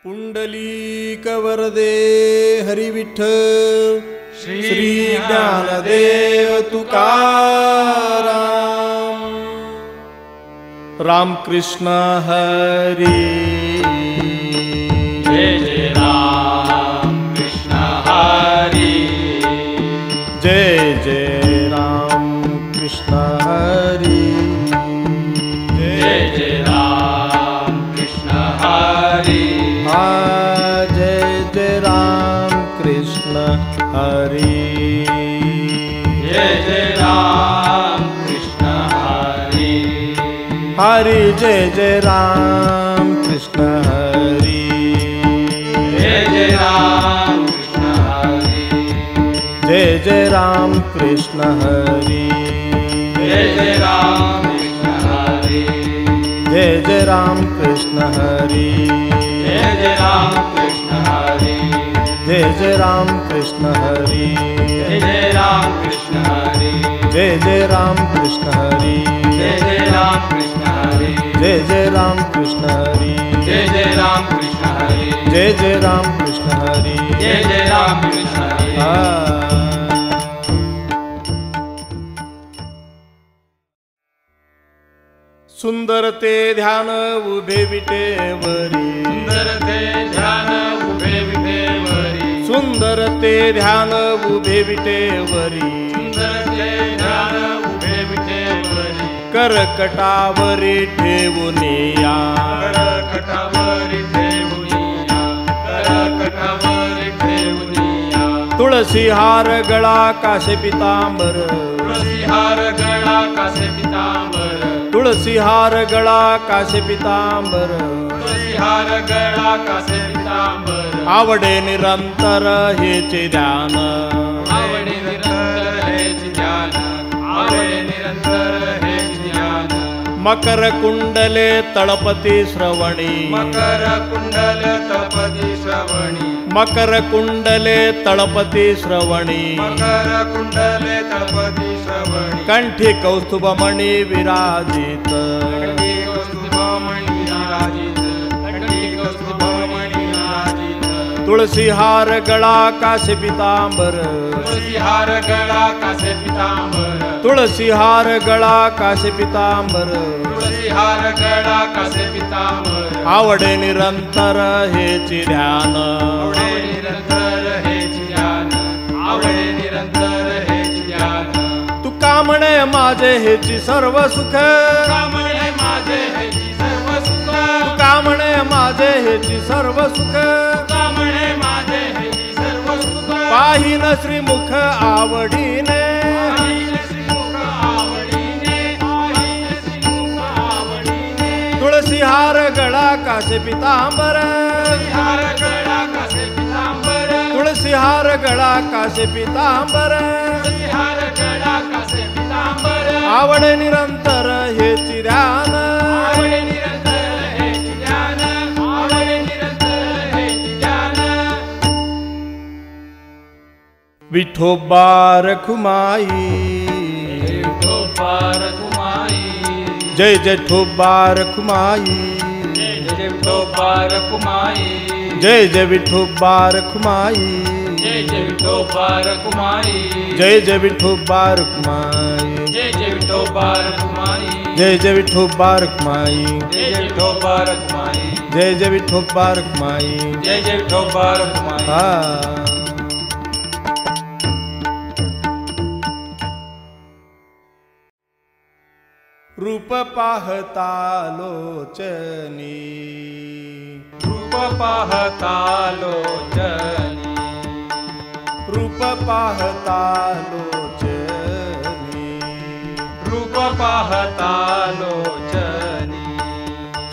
पुंडलीक वरदे हरी विठ्ठल श्री ज्ञानदेव तुकाराम रामकृष्ण हरी जय जय राम कृष्ण हरी जय जय राम कृष्ण हरी जय जय राम कृष्ण हरी जय जय राम कृष्ण हरी जय जय राम कृष्ण हरी हरि जय जय राम कृष्ण हरि जय जय राम कृष्ण हरी जय जय राम कृष्ण हरि जय जय राम कृष्ण हरी जय जय राम कृष्ण हरि जय जय राम कृष्ण हरी जय जय राम कृष्ण हरि जय जय राम कृष्ण हरी जय जय राम कृष्ण हरि जय जय राम कृष्ण हरी जय जय राम कृष्ण हरि जय जय राम कृष्ण हरी जय जय राम कृष्ण हरि जय जय राम कृष्ण हरी सुंदर ते ध्यान उभे विटेवरी सुंदर ते ध्यान उभे विठेवरी सुंदर ते ध्यान उभे विटेवरी सुंदर ते ध्यान उभे विठेवरी करकटावरी ठेवून या करकटावरी ठेवूनिया करकटावरी ठेवूनिया तुळसी हार गळा काशे पितांबर तुळसी हार गळा कासे पितांबर तुळसी हार गळा काशे पितांबर तुळसी हार गळा कासे पितांबर आवडे निरंतर हेचे ध्यान आवडे निरंतर हेच ध्यान आवडे निरंतर हेच ध्यान मकर कुंडले तळपती श्रवणी मकर कुंडल तळपती श्रवणी मकर कुंडले तळपती श्रवणी मकर कुंडले तळपती श्रवणी कंठी कौस्तुभमणी विराजित कंठी कौस्तुभमणी विराजित कंठी कौस्तुभमणी विराजित तुळसी हार गळा काशे पितांबर तुळसी हार गळा कासे पितांबर तुळसी हार गळा काशे पितांबर तुळसी हार गळा कासे पितांबर आवडे निरंतर हेची ध्यान आवडे निरंतर हेच ध्यान आवडे निरंतर हेच ध्यान तुका म्हणे माझे हेची सर्व सुख कामणे माझे हेची सर्व सुख तुका म्हणे माझे हेची सर्व सुख कामणे माझे हेची सर्व सुख पाहिन श्रीमुख आवडीने पाहिन श्रीमुख आवडीने पाहिन श्रीमुख आवडीने तुळसी हार गळा काशे पितांबर हार गळा कासे पितांबर तुळसी हार गळा काशे पितांबर हार गळा कासे पितांबर आवडे निरंतर हेची ध्यान आवडे निरंतर हेच ध्यान आवडे निरंतर हेच ध्यान विठोबा रखुमाई विठोबा रखुमाई जय जय ठोबा रखुमाई जय जय विठोबा रखुमाई जय जय विठोबा रखुमाई जय जय विठोबा रखुमाई जय जय विठोबा रखुमाई जय जय विठोबा रखुमाई जय जय विठोबा रखुमाई जय जय विठोबा रखुमाई जय जय विठोबा रखुमाई जय जय विठोबा रखुमाई रूप पाहता लोचनी रूप पाहता लोचनी रूप पाहता लोचनी रूप पाहता लोचनी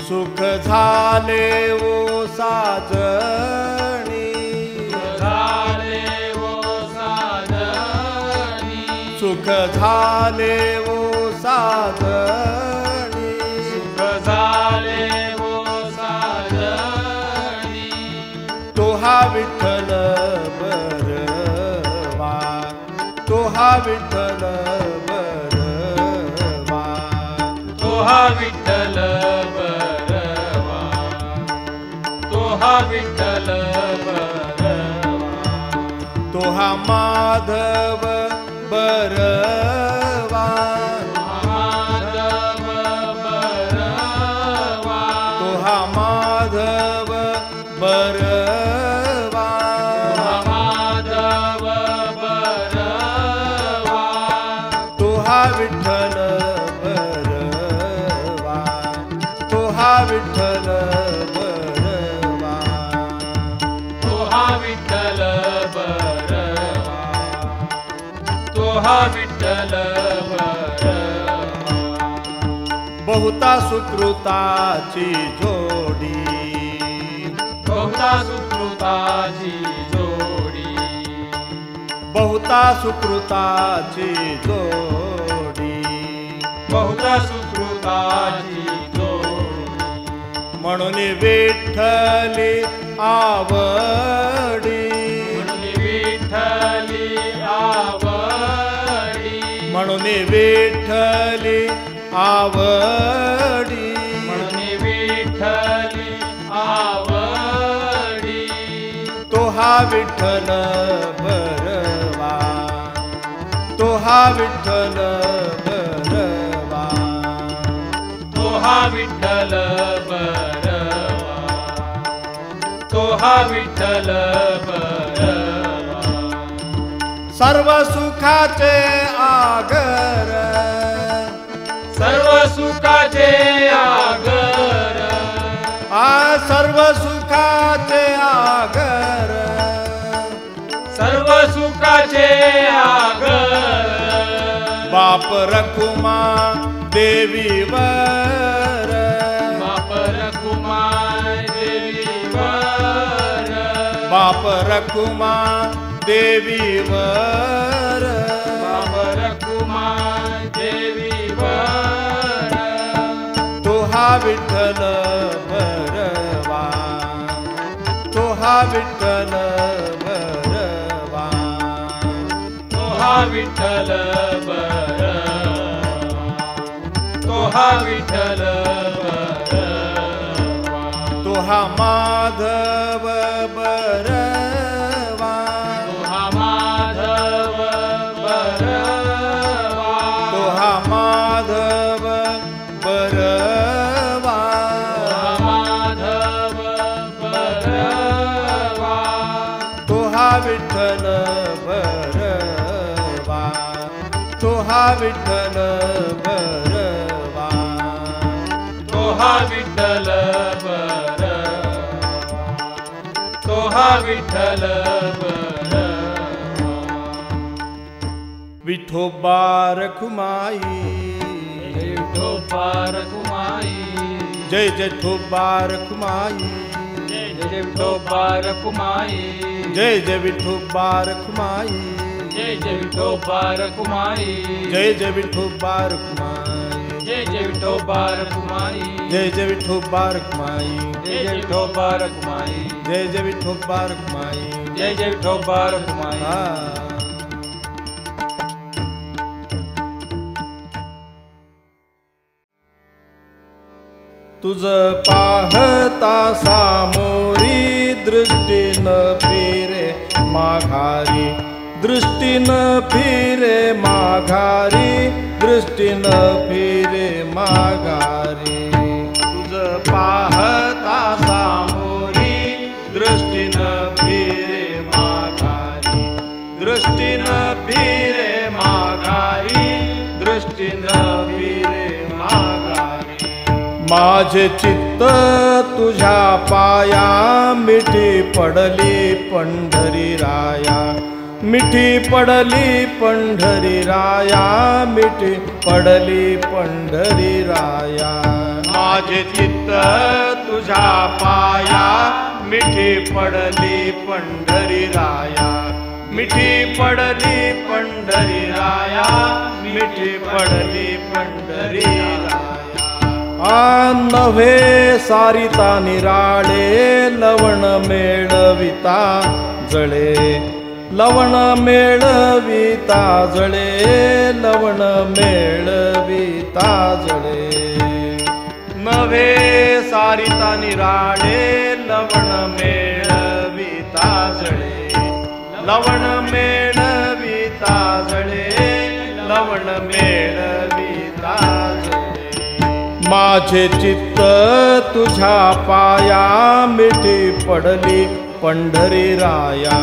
सुख झाले ओ साजणी झाले वो साजनी सुख झाले ओ साजणी सुख झाले वो साजनी तो हा विठ्ठल बरवा तो हा विठ्ठल बरवा तो हा विठ्ठल बरवा तो हा विठ्ठल बरवा, तो हा माधव बरवा, माधव बरवा, तो हा माधव बरवा, माधव बरवा, तो हा विठ्ठल बरवा, तो हा विठ्ठल बरवा, तो हा विठ्ठल बरवा, तो हा विठ्ठल बरवा. बहुता सुकृताची जोडी, बहुता सुकृताची जोडी, बहुता सुकृताची जोडी, बहुता सुकृताची जोडी. म्हणून विठ्ठली आवडी, म्हणून विठ्ठली आवडी, म्हणून विठ्ठली आवडी, म्हणून विठ्ठली आवडी. तो हा विठ्ठल बरवा, तो हा विठ्ठल बरवा, तो हा विठ्ठल बरवा, तो हा विठ्ठल बरवा. सर्व सुखाचे आगर, सर्व सुखाचे आगर, सर्व सुखाचे आगर, सर्व सुखाचे आगर. बाप रखुमा देवीवर, बाप रखुमा देवीवर, बाप रखुमा देवीवर, बाप रखुमा देवीवर. तो हा विठ्ठल बरवा, तो हा विठ्ठल बरवा, तो हा विठ्ठल बरवा, तो हा विठ्ठल बरवा. तो हा माधव बरवा, तो हा माधव बरवा, तो हा माधव बरवा, माधव बरवा. तो हा विठ्ठल बरवा, तो हा विठ्ठल बरवा, तो हा विठ्ठल बरवा, तो हा विठ्ठल बरवा. विठोबा रखुमाई, विठोबा रखुमाई, जय जय ठोबा रखुमाई, जय जय विठोबा रखुमाई, जय जय विठोबा रखुमाई, जय जय विठोबा रखुमाई, जय जय विठोबा रखुमाई, जय जय विठोबा रखुमाई, जय जय विठोबा रखुमाई, जय जय विठोबा रखुमाई, जय जय विठोबा रखुमाई, जय जय विठोबा रखुमाई. तुझ पाहता सामोरी दृष्टी न फिरे माघारी, दृष्टी न फिरे माघारी, दृष्टी न फिरे माघारी. तुझ पाहता सामोरी दृष्टी न फिरे माघारी, दृष्टी न फिरे माघारी, दृष्टी न फिरे माघारी. माझे चित्त तुझ्या पाया, मिठी पडली पंढरी राया, मिठी पडली पंढरी राया, मिठी पडली पंढरी राया. माझे चित्त तुझ्या पाया, मिठी पडली पंढरी राया, मिठी पडली पंढरी राया, मिठी पडली पंढरी राया. नव्हे सारिता निराळे, लवण मेळविता जळे, लवण मेळविता जळे, लवण मेळविता जळे. नव्हे सारिता निराळे, लवण मेळविता जळे, लवण मेळविता जळे, लवण मेळविता जळे. माझे चित्त तुझ्या पाया मिठी पडली पंढरी राया,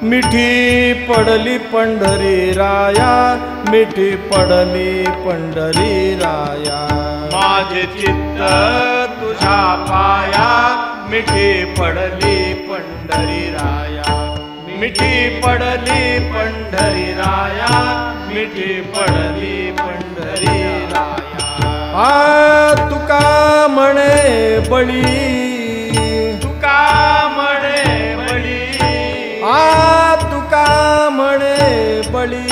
मिठी पडली पंढरी राया, मिठी पडली पंढरी राया. माझे चित्त तुझ्या पाया मिठी पडली पंढरी राया, मिठी पडली पंढरी राया, मिठी पडली पंढरी राया. तुका म्हणे बळी, तुका म्हणे बळी, तुका म्हणे बळी,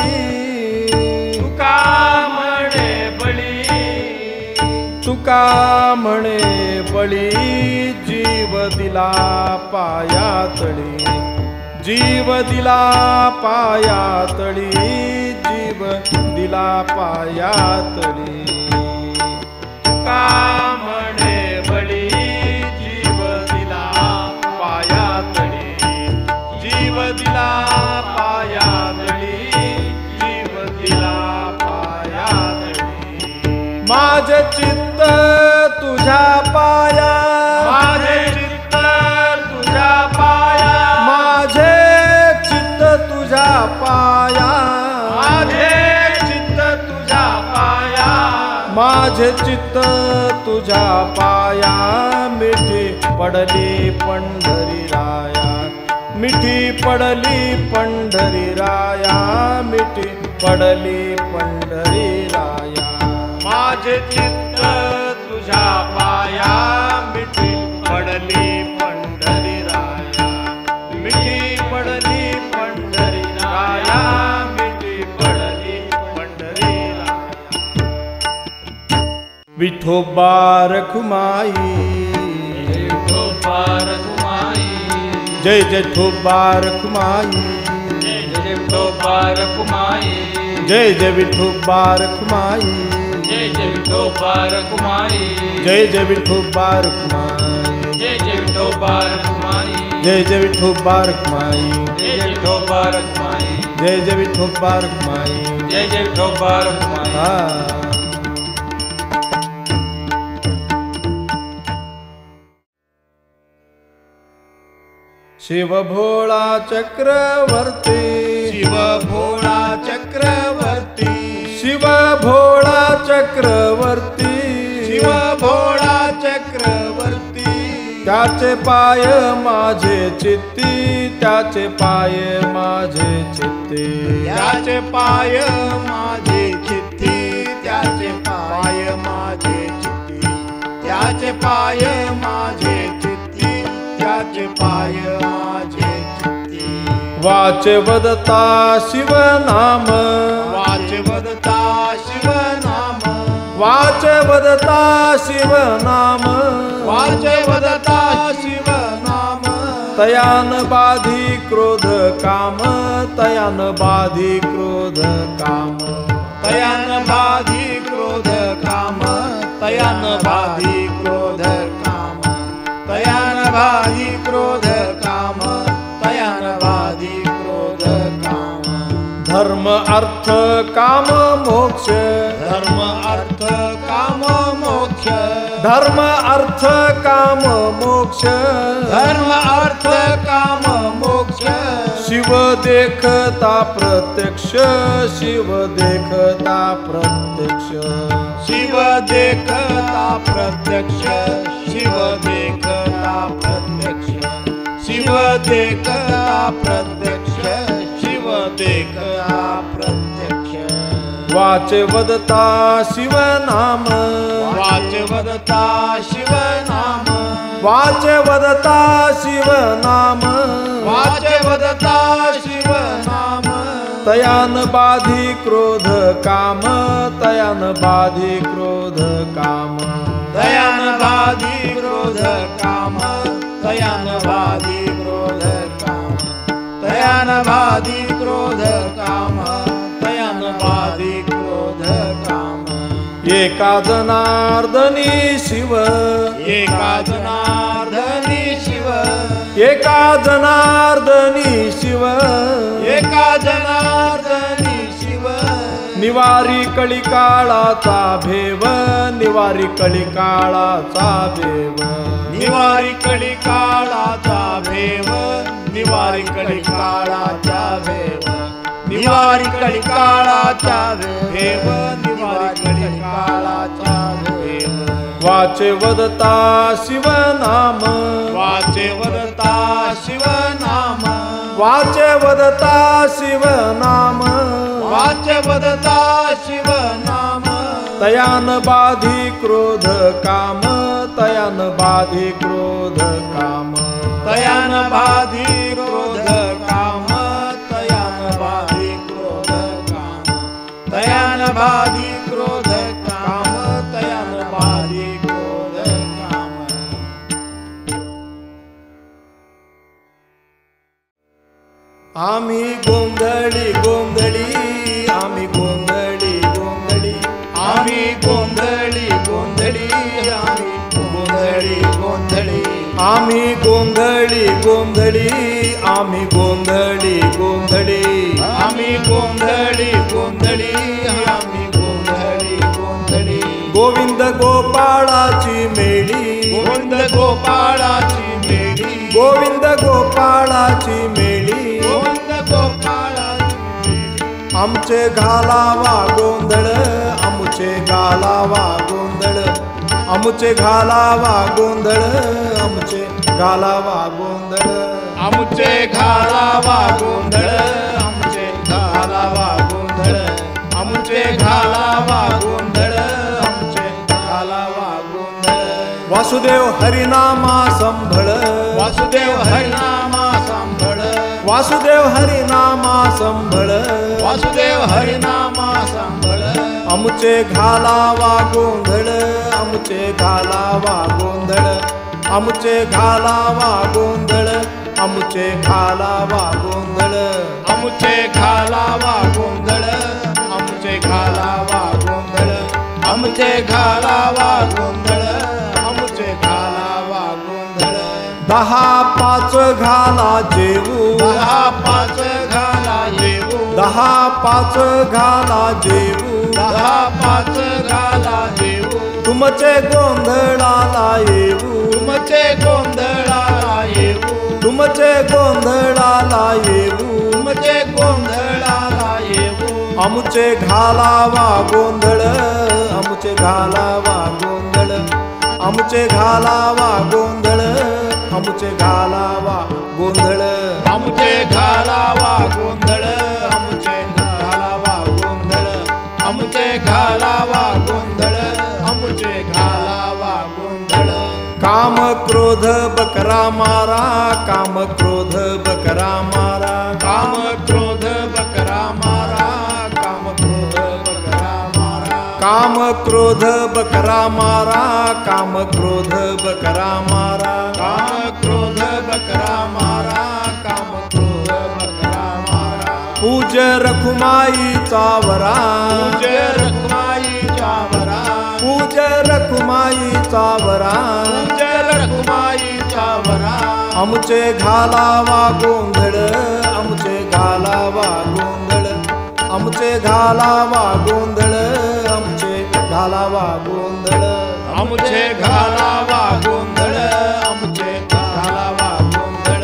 तुका म्हणे बळी, तुका म्हणे बळी. जीव दिला पाया तळी, जीव दिला पाया तळी, जीव दिला पाया तळी. तुका म्हणे बळी, जीव दिला पाया तळी, जीव दिला पाया तळी, जीव दिला पाया तळी. माझे चित्त तुझ्या पाया, माझे चित्त तुझ्या पाया, माझे चित्त तुझ्या पाया, माझे चित्त तुझ्या पाया, माझे चित्त तुझ्या पाया. मिठी पडली पंढरी राया, मिठी पडली पंढरी राया, मिठी पडली पंढरी राया. माझे चित्त तुझ्या पाया मिठी पडली पंढरी राया, मिठी पडली पंढरी राया, मिठी पडली पंढरी राया. विठोबा रखुमाई, विठोबा रखुमाई, जय जय विठोबा रखुमाई, जय जय विठोबा रखुमाई, जय जय विठोबा रखुमाई, जय जय विठोबा रखुमाई, जय जय विठोबा रखुमाई, जय जय विठोबा रखुमाई, जय जय विठोबा रखुमाई, जय जय विठोबा रखुमाई, जय जय विठोबा रखुमाई. जय जय विठोबा रखुमाई. शिव भोळा चक्रवर्ती, शिव भोळा चक्रवर्ती, शिव भोळा चक्रवर्ती, शिव भोळा चक्रवर्ती. त्याचे पाय माझे चित्ती, त्याचे पाय माझे चित्ती, त्याचे पाय माझे चित्ती, त्याचे पाय माझे चित्ती, त्याचे पाय माझे चित्ती, त्याचे पाय माझे चित्ती. वाच वदता शिव नाम, वाच वदता शिव नाम, वाच वदता शिव नाम, वाच वदता शिव नाम. तयान बाधी क्रोध काम, तयान बाधी क्रोध काम, तयान बाधी क्रोध काम, तयान बाधी क्रोध काम, तयान बाधी क्रोध काम, तयान बाधी क्रोध काम. धर्म अर्थ काम मोक्ष, धर्म अर्थ काम मोक्ष, धर्म अर्थ काम मोक्ष, धर्म अर्थ काम मोक्ष. शिव देखता प्रत्यक्ष, शिव देखता प्रत्यक्ष, शिव देखता प्रत्यक्ष, शिव देखता प्रत्यक्ष, शिव देखता प्रत्यक्ष, शिव देखता प्रत्यक्ष. वाच वदता शिव नाम, वाच वदता शिव नाम, वाच वदता शिव नाम, वाच वदता शिव नाम. तयान बाधी क्रोध काम, तयान बाधी क्रोध काम, तयान बाधी क्रोध काम, तयान बाधी क्रोध काम, तयान बाधी क्रोध काम, तयान बाधी क्रोध काम. एका जनार्दनी शिव, एका जनार्दनी शिव, एका जनार्दनी शिव एका जनार्दनी शिव निवारी कळिकाळाचा भेव निवारी कळिकाळाचा भेव निवारी कळिकाळाचा भेव निवारी कळिकाळाचा भेव निवारी कळिकाळाचा भेव निवारी कळिकाळाचा भेव वाचे वदता शिवनाम वाचे वदता शिवनाम वाचे वदता शिवनाम वाचे वदता शिवनाम तयान बाधी क्रोध काम तयान बाधी क्रोध काम तयान बाधी क्रोध काम तयान बाधी क्रोध काम तयान बाधी क्रोध काम तयान बाधी क्रोध काम आम्ही गोंधळी गोंधळी आम्ही गोंधळी गोंधळी आम्ही गोंधळी गोंधळी आम्ही गोंधळी गोंधळी आम्ही गोंधळी गोंधळी आम्ही गोंधळी गोंधळी आम्ही गोंधळी गोंधळी आम्ही गोंधळी गोंधळी गोविंद गोपाळाची मेळी गोविंद गोपाळाची मेळी गोविंद गोपाळाची मेळी गोविंद गोपाळाची आमचे घालावा गोंधळ आमचे घालावा गोंधळ आमचे घालावा गोंधळ आमचे घालावा गोंधळ आमचे घालावा गोंधळ आमचे घालावा गोंधळ आमचे घालावा गोंधळ आमचे घालावा गोंधळ वासुदेव हरिनामा संभळ वासुदेव हरिनामा सांभळ वासुदेव हरिनामा संभळ वासुदेव हरिनामा सांभळ आमचे घालावा गोंधळ आमचे घालावा गोंधळ आमचे घालावा गोंधळ आमचे घालावा गोंधळ आमचे घालावा गोंधळ आमचे घालावा गोंधळ आमचे घालावा गोंधळ आमचे घालावा गोंधळ 10-5 घाला जेवू 10-5 घाला येऊ 10-5 घाला जेवू 10-5 घाला येऊ तुमचे गोंधळाला येऊ तुमचे गोंधळाला येऊ तुमचे गोंधळाला येऊ तुमचे गोंधळाला येऊ आमचे घालावा गोंधळ आमचे घालावा गोंधळ आमचे घालावा गोंधळ आमचे घालावा गोंधळ आमचे घालावा गोंधळ आमचे घालावा गोंधळ आमचे घालावा गोंधळ आमचे घालावा गोंधळ काम क्रोध बकरा मारा काम क्रोध बकरा मारा काम क्रोध बकरा मारा काम क्रोध बकरा मारा काम क्रोध बकरा मारा काम क्रोध बकरा मारा काम क्रोध बकरा मारा काम क्रोध बकरा मारा पूज रखुमाईचा वरा पूज रखुमाईचा वरा पूज रखुमाईचा वरा पूज रखुमाईचा वरा आमचे घालावा गोंधळ आमचे घालावा गोंधळ आमचे घालावा गोंधळ आमचे घालावा गोंधळ आमचे घालावा गोंधळ आमचे घालावा गोंधळ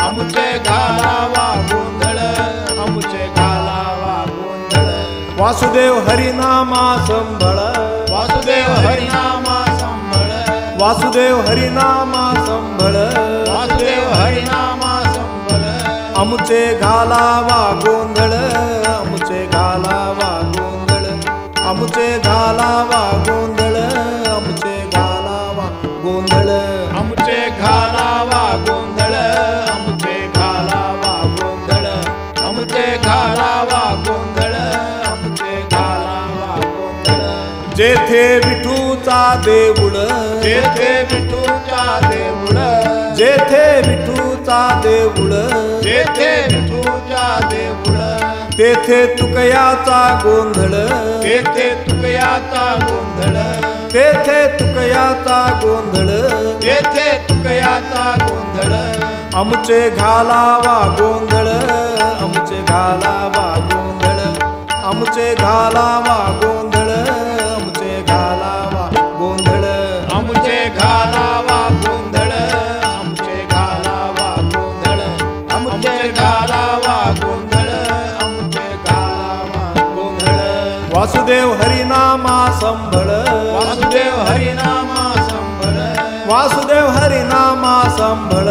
आमचे घालावा गोंधळ आमचे घालावा गोंधळ वासुदेव हरिनामा संभळ वासुदेव हरिनामा संभळ वासुदेव हरिनामा संभळ वासुदेव हरिनामा संभळ आमचे घालावा गोंधळ आमचे घालावा गोंधळ आमचे घालावा गोंधळ आमचे घालावा गोंधळ आमचे घालावा गोंधळ आमचे घालावा गोंधळ आमचे घालावा गोंधळ आमचे घालावा गोंधळ जेथे विठूचा देऊळ जेथे विठूचा देऊळ जेथे विठूचा देऊळ जेथे विठूचा देऊळ तेथे तुकयाचा गोंधळ तेथे तुकयाचा गोंधळ तेथे तुकयाचा गोंधळ तेथे तुकयाचा गोंधळ आमचे घालावा गोंधळ आमचे घालावा गोंधळ आमचे घालावा गोंधळ आमचे घालावा गोंधळ आमचे घालावा गोंधळ आमचे घालावा गोंधळ आमचे घालावा गोंधळ आमचे घालावा गोंधळ वासुदेव हरिनामा संभळ वासुदेव हरिनामा संभळ वासुदेव हरिनामा संभळ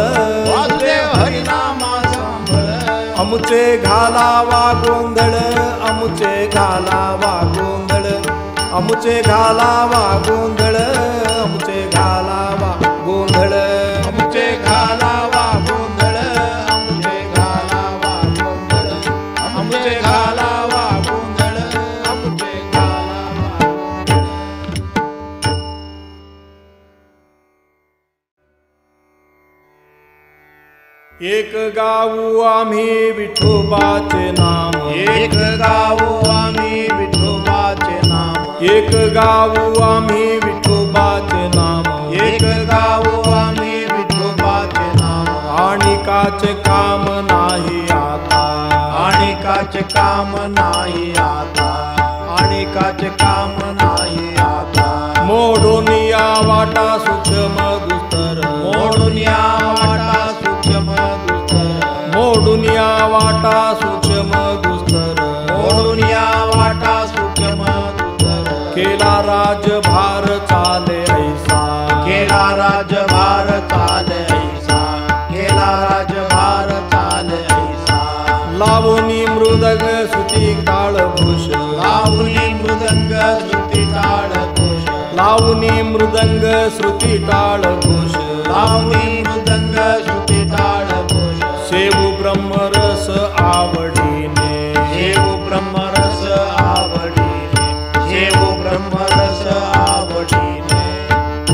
वासुदेव हरिनामा संभळ आमचे घालावा गोंधळ आमचे घालावा गोंधळ आमचे घालावा गोंधळ आमचे घालावा गोंधळ आमचे घालावा गोंधळ आमचे घालावा गोंधळ आमचे घालावा गोंधळ आमचे घालावा एक गाऊ आम्ही विठोबाचे नाम एक गाऊ आम्ही विठोबाचे नाम एक गाऊ आम्ही विठोबाचे नाम एक गाऊ आम्ही विठोबाचे नाम आणि काचे काम नाही आता आणि काच काम नाही आता आणि काच काम नाही आता मोडून या वाटा सूक्ष्म दुस्तर मोडून या वाटा सूक्ष्म दुस्तर मोडून या वाटा सूक्ष्म दुस्तर मोडून या वाटा सूक्ष्म दुस्तर केला राजभार चाले ऐसा केला राजभार चाले ऐसा केला राजभार चाले ऐसा लावणी मृदग सुती काळभूष लावणी मृदंग श्रुती टाळ घोष लावणी मृदंग श्रुती टाळघोष लावणी मृदंग श्रुती टाळ घोष सेवू ब्रह्मरस आवडीने शेव ब्रह्मरस आवडीने शेव ब्रह्मरस आवडीने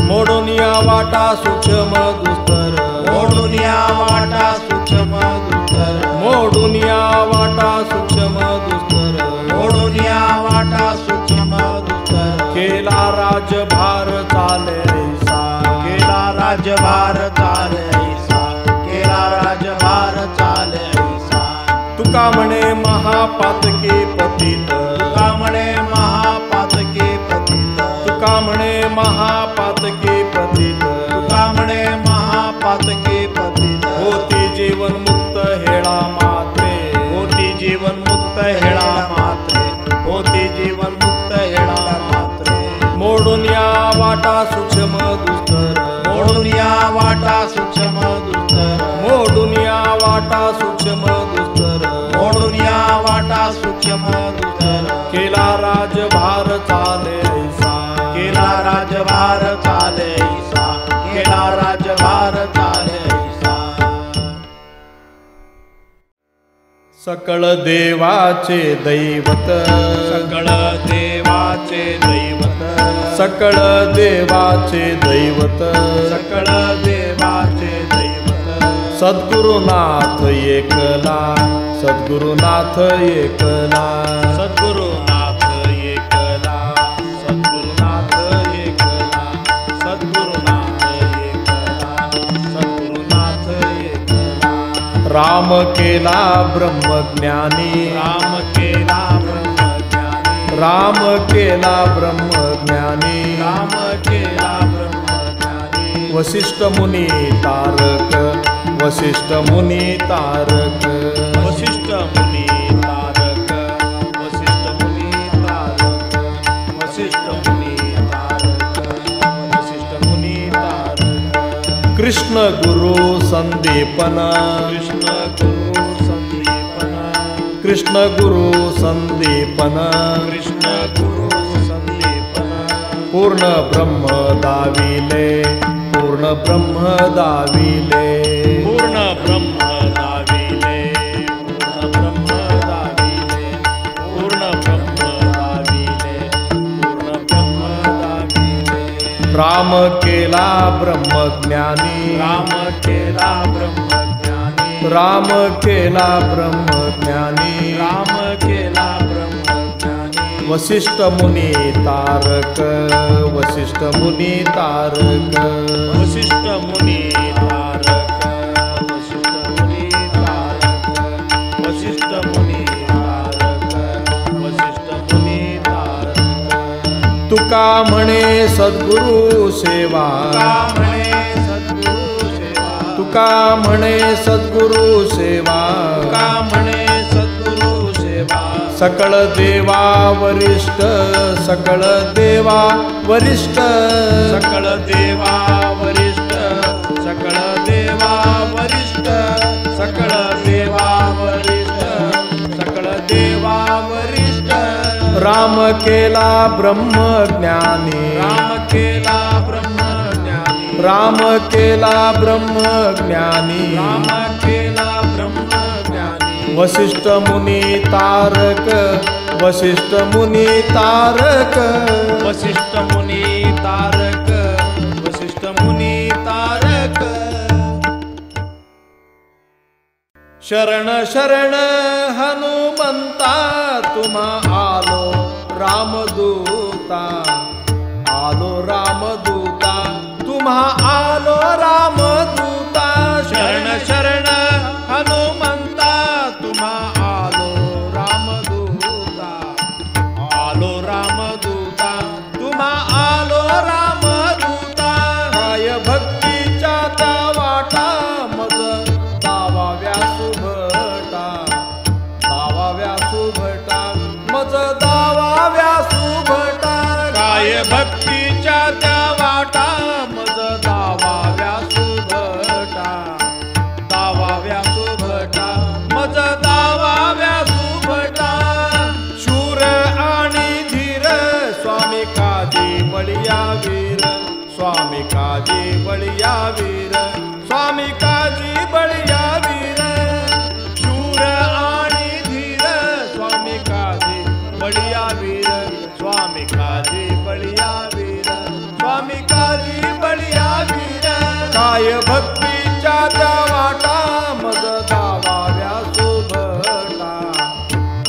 मोडून या वाटा सूक्ष्म दुस्तर मोडून या वाटा सूक्ष्म दुस्तर मोडून या वाटा सूक्ष्म दुस्तर मोडून या वाटा सूक्ष्म दुस्तर केला राजभार चाले ऐसा केला राजभार चाले ऐसा केला राजभार चाले ऐसा तुका म्हणे महापातकी पतित तुका म्हणे महापातकी पतित तुका म्हणे महापातकी पतित तुका म्हणे महापातकी पतित होती जीवन मुक्त हेळा मात्रे होती जीवन मुक्त हेळा मात्रे होती जीवन मुक्त हेळा मात्रे मोडून या वाटा सूक्ष्म दुस्तर मोडून या वाटा सूक्ष्म दुस्तर मोडून या वाटा सूक्ष्म दुस्तर मोडून या वाटा सूक्ष्म दुस्तर केला राजभार चाले ऐसा केला राजभार चाले ऐसा केला राजभार चाले ऐसा सकळ देवाचे दैवत सकळ देवाचे दैवत सकळ देवाचे दैवत सकळ देवाचे दैवत सद्गुरुनाथ एकला सद्गुरुनाथ एकला सद्गुरुनाथ एकला सद्गुरुनाथ एकला सद्गुरुनाथ एकला सद्गुरुनाथ एकला राम केला ब्रह्मज्ञानी राम केला ब्रह्मज्ञानी राम केला ब्रह्मज्ञानी राम केला ब्रह्मज्ञानी वसिष्ठ मुनी तारक वसिष्ठ मुनी तारक वसिष्ठ मुनी तारक वसिष्ठ मुनी तारक वसिष्ठ मुनी तारक वसिष्ठ मुनी तारक कृष्ण गुरु संदीपन कृष्ण गुरु संदीपन कृष्ण गुरु संदीपन कृष्ण गुरु संदीपन पूर्ण ब्रह्म दाविले पूर्ण ब्रह्म दाविले पूर्ण ब्रह्म दाविले पूर्ण ब्रह्म दाविले पूर्ण ब्रह्म दाविले पूर्ण ब्रह्म दाविले राम केला ब्रह्मज्ञानी राम केला ब्रह्मज्ञानी राम केला ब्रह्मज्ञानी राम केला ब्रह्मज्ञानी वसिष्ठ मुनी तारक वसिष्ठ मुनी तारक वसिष्ठ मुनी तारक वसिष्ठ तुका म्हणे सद्गुरु सेवा, तुका म्हणे सद्गुरु सेवा, तुका म्हणे सद्गुरु सेवा. सकळ देवा वरिष्ठ, सकळ देवा वरिष्ठ, सकळ देवा वरिष्ठ, सकळ देवा वरिष्ठ, सकळ देवा वरिष्ठ, सकळ देवा वरिष्ठ. राम केला ब्रह्मज्ञानी, राम केला ब्रह्मज्ञानी, राम केला ब्रह्मज्ञानी, राम केला ब्रह्मज्ञानी. वसिष्ठ मुनी तारक, वसिष्ठ मुनी तारक, वसिष्ठ मुनी तारक, वसिष्ठ मुनी तारक. शरण शरण हनुमंता तुम्हा आलो रामदूता, आलो रामदूता, तुम्हा आलो रामदूता. शरण शरण हनुमंता तुम्हा आलो रामदूता, आलो रामदूता, तुम्हा आलो रामदूता. काय भक्तीच्या त्या वाटा मज दावाव्या सुभटा, दावाव्या सुभटा, मज दावाव्या सुभटा. काय भक्तीच्या त्या वाटा मज दावाव्या सुभटा, दावाव्या सुभटा, मज दावाव्या सुभटा. शूर आणि धीर स्वामी काजी बळिया वीर, स्वामी काजी बळिया वीर, स्वामी काजी बळिया वीर. शूर आणि धीर स्वामी काजी बळिया वीर, स्वामी काजी बळिया वीर, स्वामी काजी बळिया वीर. काय भक्तीच्या त्या वाटा मज दावाव्या सुभटा,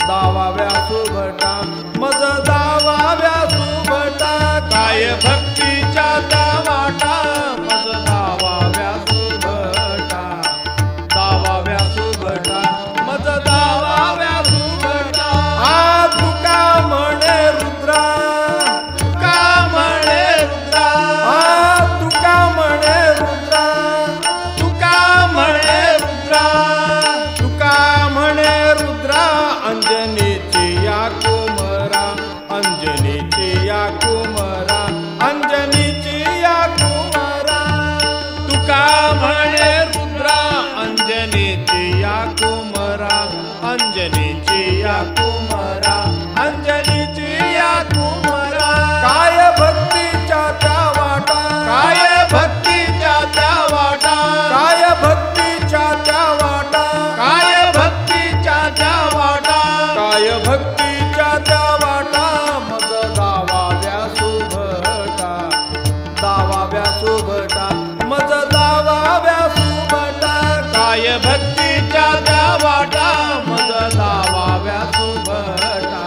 दावाव्या सुभटा, मज दावाव्या सुभटा. काय भक्तीच्या त्या वाटा मज दावाव्या सुभटा, दावाव्या सुभटा, मज दावाव्या सुभटा. आ तुका म्हणे रुद्रा, तुका म्हणे रुद्रा, आ तुका म्हणे रुद्रा, तुका म्हणे रुद्रा, तुका म्हणे रुद्रा. अंजनीची या कुमरा, अंजनीची या कुमरा, अंजनीची या कुमरा. तुका म्हणे रुद्रा. अंजनीची या कुमरा, अंजनीची या कुमरा, अंजनीची या कुमरा. काय भक्तीच्या त्या वाटा, काय भक्तीच्या त्या वाटा, काय भक्तीच्या त्या वाटा, काय भक्तीच्या त्या वाटा. काय भक्तीच्या त्या वाटा मज दावाव्या सुभटा, दावाव्या सुभटा, मज दावाव्या सुभटा. काय भक्तीच्या त्या वाटा मज दावाव्या सुभटा,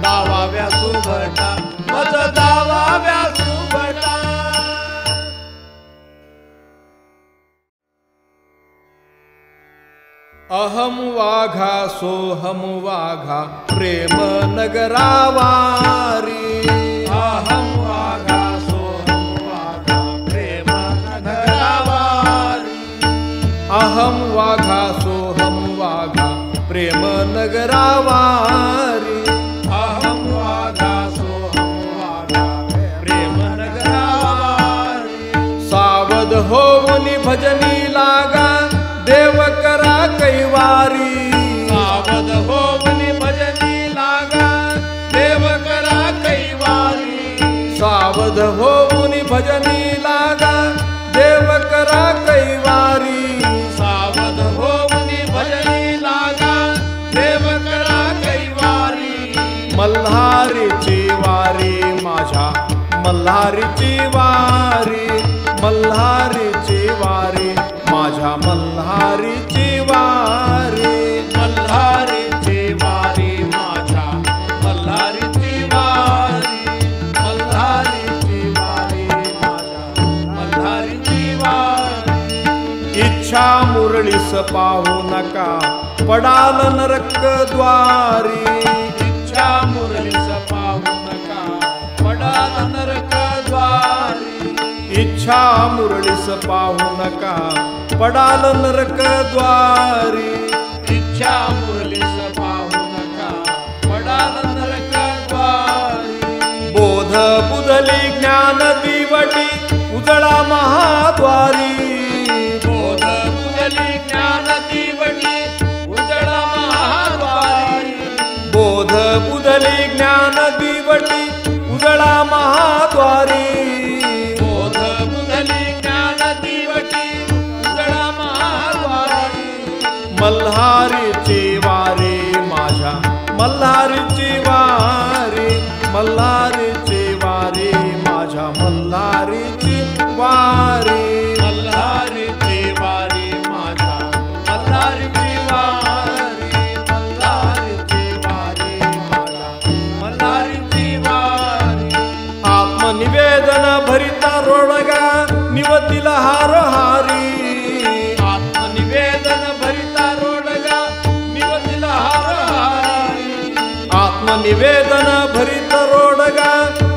दावाव्या सुभटा, मज दावाव्या सुभटा. अहम वाघा सोहम वाघा प्रेम नगरावारी, अहम वाघा सोहम वाघा प्रेम नगरावारी. अहम वाघा सोहम वाघा प्रेम नगरावारी. अहम वाघा सोहम वाघा प्रेम नगरावारी. सावध होऊन भजनी लागा देव करा कैवारी, सावध होऊन भजनी लागा देव करा कैवारी. सावध होऊन भजनी लागा देव करा कैवारी. सावध होऊन भजनी लागा देव करा कैवारी. मल्हारीची वारी माझ्या मल्हारीची वारी, मल्हारीची वारी माझ्या मल्हारीची वारी. मल्हारीची वारी माझ्या मल्हारीची वारी, मल्हारीची वारी माझ्या मल्हारीची वारी. इच्छा मुरळीस पाहू नका पडाल नरक द्वारी, इच्छा मुरलीस पाहू नका पडाल नरक द्वारी. इच्छा मुरळीस पाहू नका पडाल नरक द्वारी. इच्छा मुरलीस पाहू नका पडाल नरक द्वारी. बोध बुधली ज्ञान दिवटी उजळा महाद्वारी. बोध बुधली ज्ञान दिवटी उजळा महाद्वारी. बोध बुधली ज्ञान दिवटी उजळा महाद्वारी. बोध बुधली ज्ञान दिवटी उजळा महाद्वारी. मल्हारीची वारी माझ्या मल्हारीची वारी. मल्हारीची वारी माझ्या मल्हारीची वारी. मल्हारीची वारी माझ्या मल्हारीची वारी. मल्हारीची वारी माझ्या मल्हारीची वारी. आत्मनिवेदन भरिता रोडगा निवतीला हार हारी. आत्मनिवेदन भरिता रोडगा निवतीला हार हारी. आत्मनिवेदन भरित रोडगा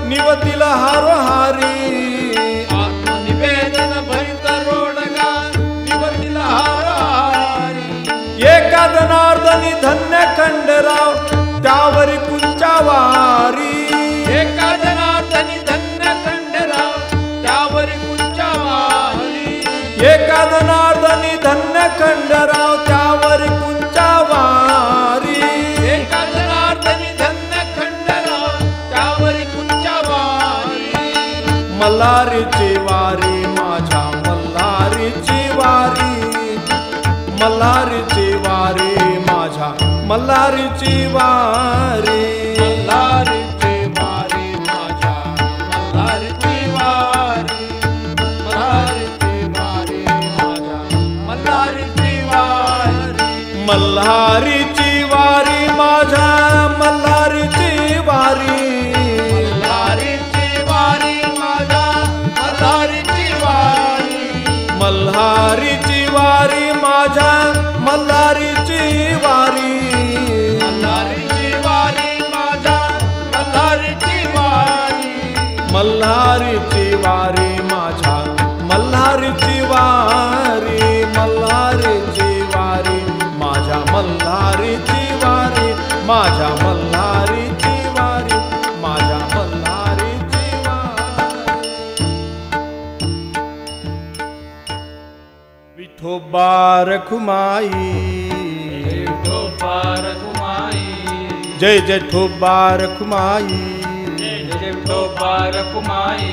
निवतीला हार हारी. आत्मनिवेदन भरित रोडगा निवतीला हार हारी. एका जनार्दनी धन्य खंडराव त्यावरी कुंचा वारी. एका जनार्दनी धन्य खंडराव त्यावरी कुंचा वारी. एका जनार्दनी धन्य खंडराव त्यावरी कुंचा वारी. एका जनार्दनी धन्य खंडराव त्यावरी कुंचा वारी. मल्हारीची वारी माझ्या मल्हारीची वारी. मल्हारीची वारी माझ्या मल्हारीची वारी. मल्हारीची वारी माझ्या मल्हारीची वारी. मल्हारीची वारी माझ्या मल्हारीची वारी. मल्हारीची वारी माझ्या मल्हारीची वारी. मल्हारीची वारी माझ्या मल्हारीची वारी. मल्हारीची वारी माझ्या मल्हारीची वारी. मल्हारीची वारी माझ्या मल्हारीची वारी. मल्हारीची वारी माझ्या मल्हारीची वारी. मल्हारीची वारी माझ्या मल्हारीची वारी. माझ्या मल्हारीची वारी. माझ्या मल्हारीची वारी. विठोबा रखुमाई. विठोबा रखुमाई. जय जय ठोबा रखुमाई. जय जय विठोबा रखुमाई.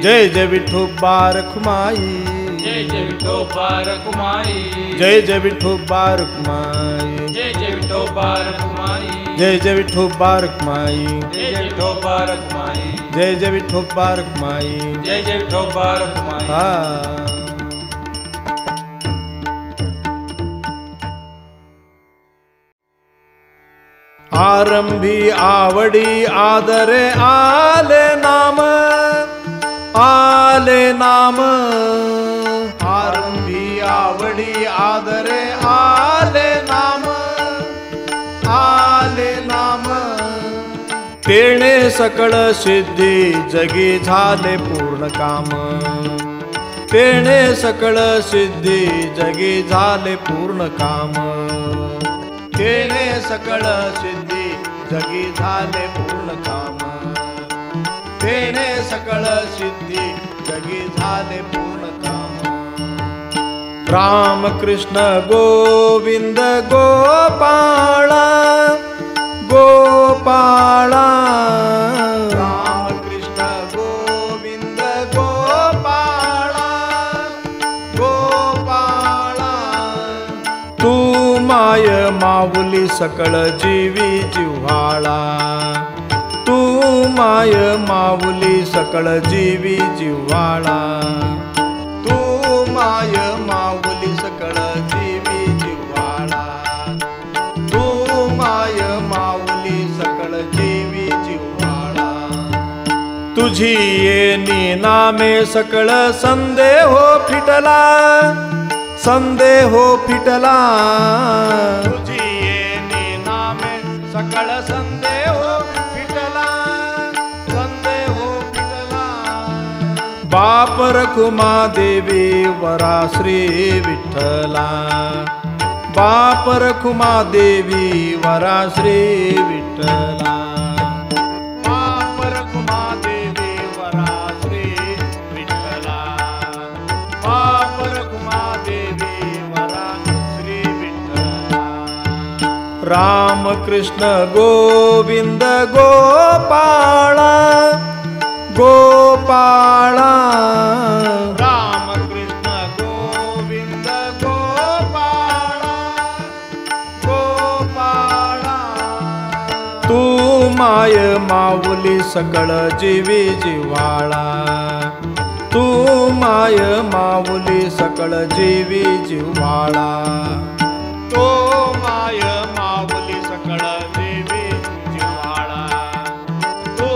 जय जय विठोबा रखुमाई. जय जय विठोबा रखुमाई. जय जय विठोबा रखुमाई. जय जय विठोबा रखुमाई. जय जय विठोबा रखुमाई. जय जय विठोबा रखुमाई. जय जय विठोबा रखुमाई. जय जय विठोबा रखुमाई. हा. आरंभी आवडी आदरे आले नाम. आले नाम. आरंभी आवडी आदरे आले नाम. आले नाम. तेणे सकळ सिद्धी जगी झाले पूर्ण काम. तेणे सकळ सिद्धी जगी झाले पूर्ण काम. तेणे सकळ सिद्धी जगी झाले पूर्ण काम. तेणे सकळ सिद्धी जगी झाले पूर्ण काम. राम कृष्ण गोविंद गोपाळा. गोपाळा. राम कृष्ण गोविंद गोपाळा. गोपाळा. तू माय माऊली सकळ जीवी जिव्हाळा. तू माय माऊली सकळ जीवी जिव्हाळा. तू माय माऊली सकळ जीवी जिव्हाळा. तू माय माऊली सकळ जीवी जिव्हाळा. तुझी येणी नामे सकळ संदेह फिटला. संदेह फिटला. तुझी येणी नामे सकळ संदेह फिटला. संदेह बाप रखुमा देवी वरा श्री विठ्ठला बाप रखुमा देवी वरा श्री विठ्ठला बाप रखुमा देवी वरा श्री विठ्ठला बाप रखुमा देवी वरा श्री विठ्ठला राम कृष्ण गोविंद गोपाळा गोपाळा राम कृष्ण गोविंद गोपाळा गोपाळा तू माय माऊली सकळ जीवी जिव्हाळा तू माय माऊली सकळ जीवी जिव्हाळा तो माय माऊली सकळ जीवी जिव्हाळा तो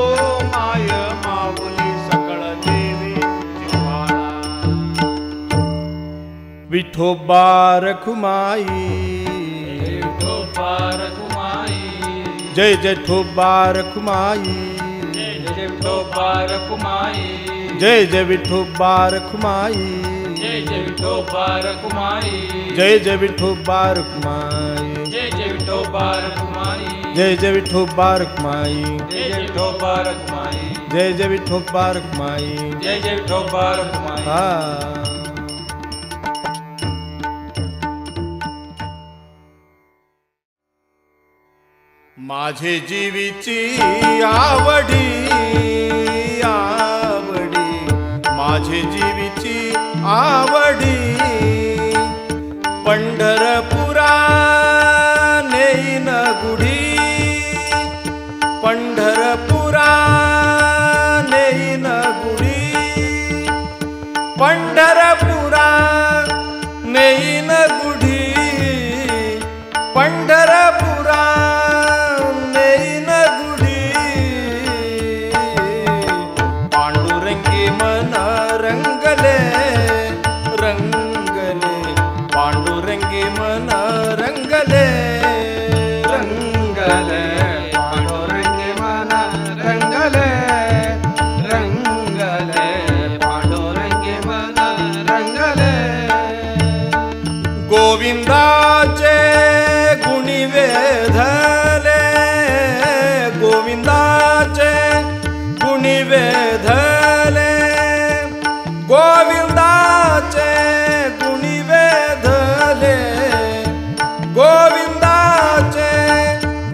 माय माऊली सकळ देवी जिव्हाळा विठोबा रखुमाई विठोबा रखुमाई जय जय ठोबा रखुमाई जय जय विठोबा रखुमाई जय जय विठोबा रखुमाई जय जय विठोबा रखुमाई जय जय विठोबा रखुमाई जय जय विठोबा रखुमाई जय जय विठोबा रखुमाई जय जय विठोबा रखुमाई जय जय विठोबा रखुमाई जय जय विठोबा रखुमाई हा माझे जीवीची आवडी आवडी माझे जीवीची आवडी पंढरपुरा नेईन गुढी पंढरपुरा नेईन गुढी पंढरपुरा नेईन गुढी पंढरपुरा नेईन गुढी पांडुरंगी मन रंगले रंगले पांडुरंगी मन रंगले रंगले पांडुरंगी मन रंगले रंगले पांडुरंगी मन रंगले गोविंदाचे गुणी वेधले गोविंदाचे गुणी वेधले गोविंदाचे गुणी वेधले गोविंदाचे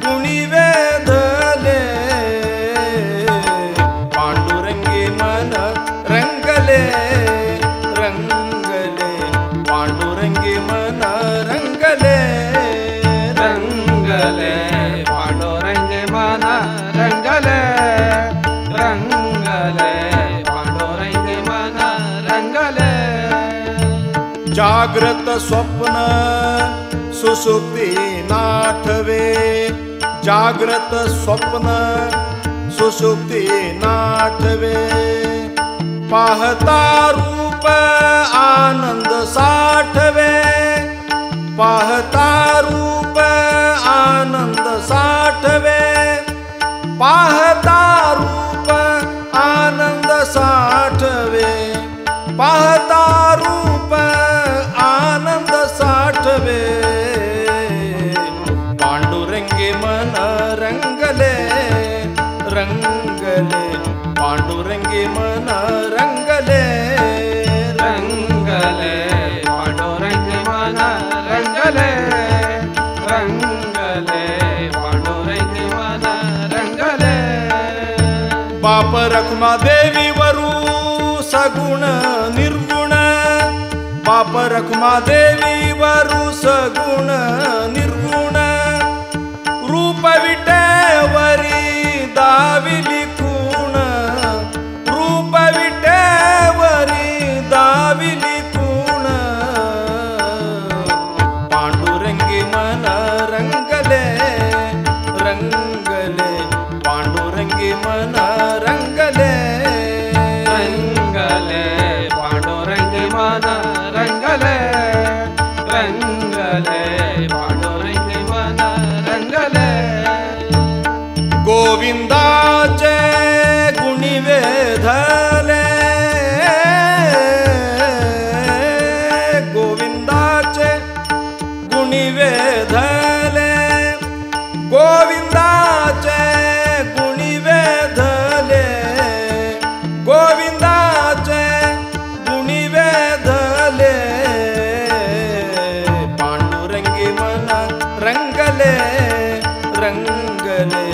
गुणी वेधले पांडुरंगी मन रंगले रंगले पांडुरंगी मन रंगले रंगले पांडुरंगी मन रंगले रंगले पांडुरंगी मन रंगले जाग्रत स्वप्न सुसुप्ती नाठवे जाग्रत स्वप्न सुसुप्ती नाठवे पाहता रूप आनंद साठवे पाहता रूप आनंद साठवे पाहता रूप आनंद साठवे पाहता रूप आनंद साठवे पांडुरंगी मन रंगले रंगले पांडुरंगी मन रंगले रंगले पांडुरंगी मन रंगले रंगले पांडुरंगी मन रंगले बाप रखुमा देवी वरू सगुण निर्गुण बाप रखुमा देवी वरू सगुण निर्गुण रूप विटेवरी दाविली खूण रूप विटेवरी दाविली खूण पांडुरंगी मन रंगले रंगले पांडुरंगी मन रंगले रंगले पांडुरंगी मन रंगले रंगले पांडुरंगी मन रंगले गोविंदाचे गुणी वेधले गुणी वेधले गोविंदाचे गुणी वेधले गोविंदाचे गुणी वेधले पांडुरंगी मन रंगले रंगले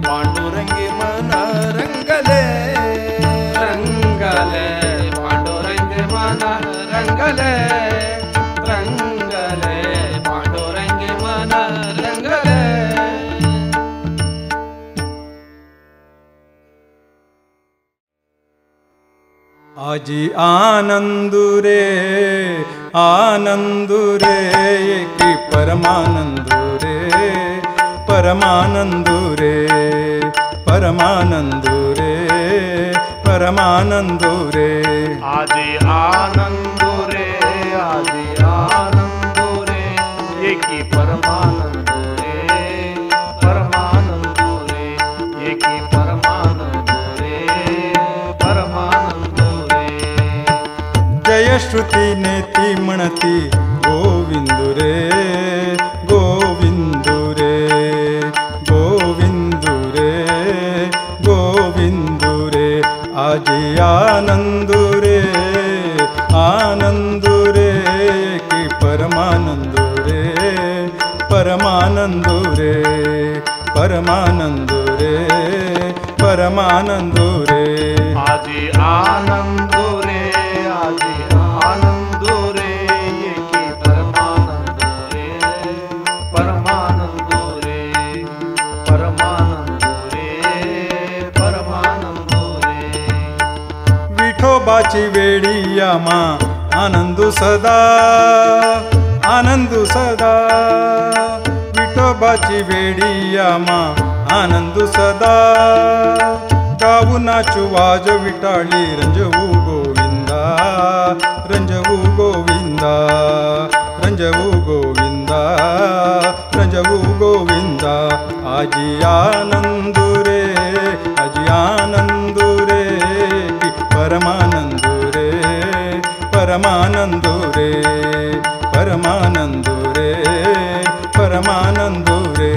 पांडुरंगी मन रंगले रंगले पांडुरंगी मन रंगले रंगले पांडुरंगी मन रंगले आजी आनंदुरे आनंदुरे की परमानंदुरे परमानंदुरे परमानंदुरे परमानंदुरे आजी आनंदुरे आजी आनंदुरे एकी परमानंदुरे परमानंदुरे एकी परमानंदुरे परमानंदुरे जयश्रुती नेती म्हणती गोविंदुरे गोविंदुरे गोविंदुरे गोविंदुरे आजी आनंदुरे आनंदुरे की परमानंदुरे परमानंदुरे परमानंदुरे परमानंदुरे आजी आनंदुरे आजी आनंदुरे एकी परमानंदुरे परमानंदुरे परमानंदुरे परमानंदुरे विठोबाची वेडी यामा आनंदू सदा आनंदू सदा विठोबाची वेडी यामा आनंदू सदा गाऊ नाचू वाज विटाळी रंजवू गोविंदा रंजवू गोविंदा रंजवू गोविंदा रंजवू गोविंदा आजी आनंदुरे आजी आनंदुरे की परमानंदुरे परमानंदुरे परमानंदुरे परमानंदुरे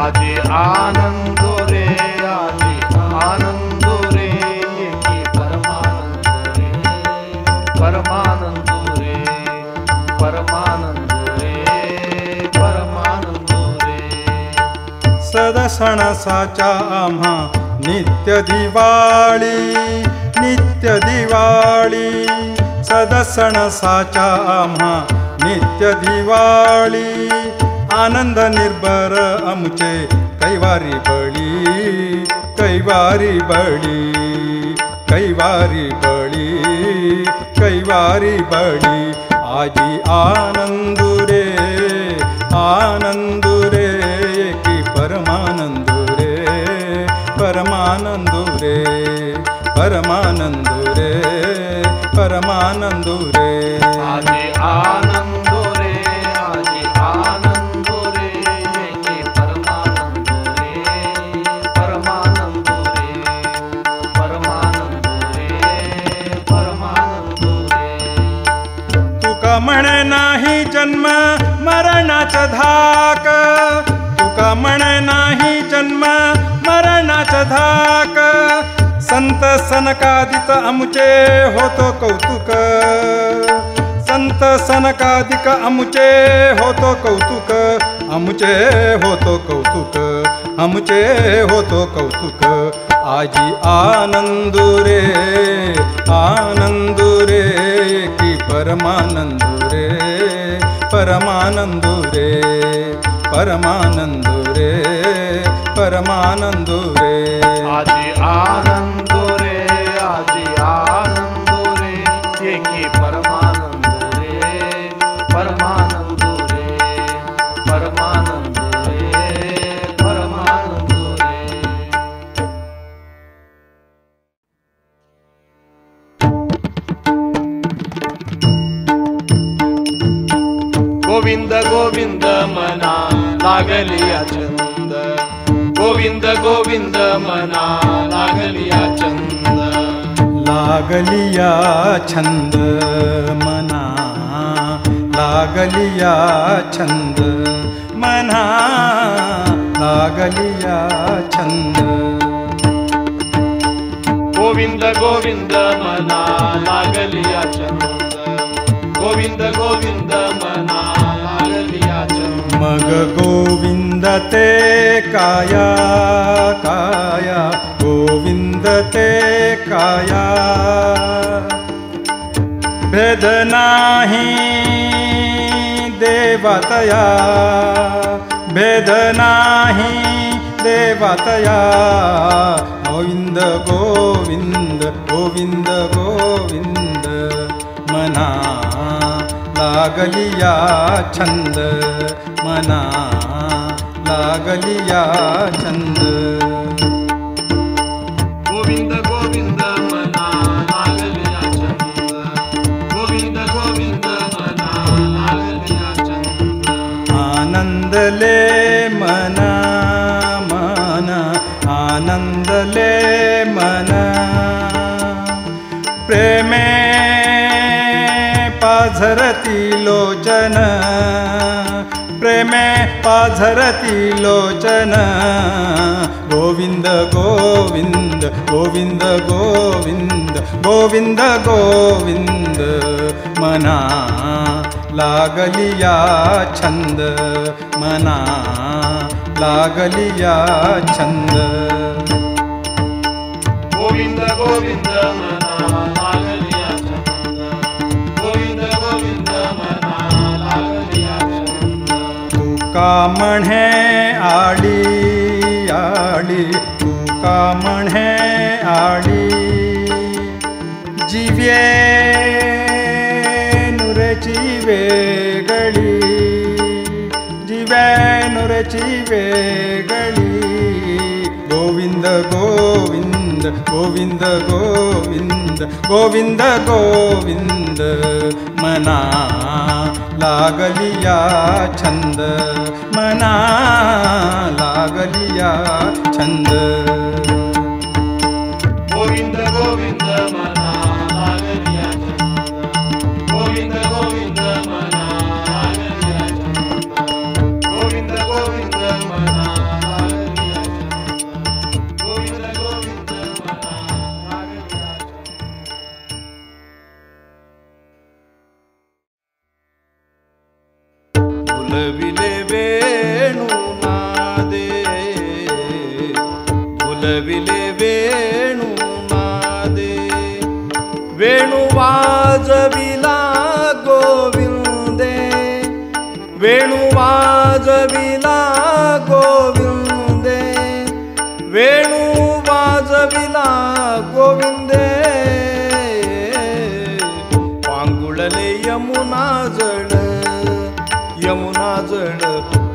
आजी आनंदुरे आजी आनंदुरे एकी परमानंदुरे परमानंदुरे परमानंदुरे परमानंदुरे सणसाच्या आम्हा नित्य दिवाळी नित्य दिवाळी सणसाच्या आम्हा नित्य दिवाळी आनंद निर्भर आमचे कैवारी बळी कैवारी बळी कैवारी बळी कैवारी बळी आजी आनंदुरे आनंदुरे की परमानंदुरे परमानंदुरे परमानंदुरे परमानंदुरे आजी आनंदुरे आजी आनंदुरे एकी परमानंदुरे परमानंदुरे परमानंदुरे परमानंदुरे तुका म्हणे नाही जन्म मरणाचा धाक तुका म्हणे नाही जन्म मरणाचा धाक संत सनकादिक आमुचे होतो कौतुक संत सनकादिक आमुचे होतो कौतुक आमुचे होतो कौतुक आमुचे होतो कौतुक आजी आनंदुरे आनंदुरे की परमानंदुरे परमानंदुरे परमानंदुरे परमानंदुरे आजी आनंदुरे आजी आनंदुरे एकी परमानंदुरे परमानंदुरे परमानंदुरे परमानंदुरे गोविंद गोविंद मना लागलिया छंद गोविंद गोविंद मना लागलिया छंद लागलिया छंद मना लागलिया छंद मना लागलिया छंद गोविंद गोविंद मना लागलिया छंद गोविंद गोविंद मना लागलिया छंद मग गोविंद ते काया काया गोविंद ते काया भेद नाही देवातया भेद नाही देवातया गोविंद गोविंद गोविंद गोविंद मना लागलिया छंद मना लागलिया छंद गोविंद गोविंद मना लागलिया छंद गोविंद गोविंद मना लागलिया छंद आनंदले मना मना आनंदले मना प्रेमे पाझरती लोचन प्रेमे पाझरती लोचन गोविंद गोविंद गोविंद गोविंद गोविंद गोविंद मना लागलिया छंद मना लागलिया छंद गोविंद गोविंद मना लागलिया छंद गोविंद गोविंद मना लागलिया छंद तुका म्हणे आडी आडी तुका म्हणे आडी जीवे नुरेची वेगळी जीवे नुरेची वेगळी गोविंद गोविंद गोविंद गोविंद गोविंद गोविंद मना लागलिया छंद मना लागलिया छंद गोविंद गोविंद मना लागलिया छंद गोविंद गोविंद मना लागलिया छंद गोविंद गोविंद मना लागलिया छंद गोविंद गोविंद मना लागलिया छंद फुलविले वेणू नादे फुलविले वेणू नादे वेणू वाजविला गोविंदे वेणू वाजविला गोविंदे वेणू वाजविला गोविंदे पांगुळले यमुना जळ यमुना जळ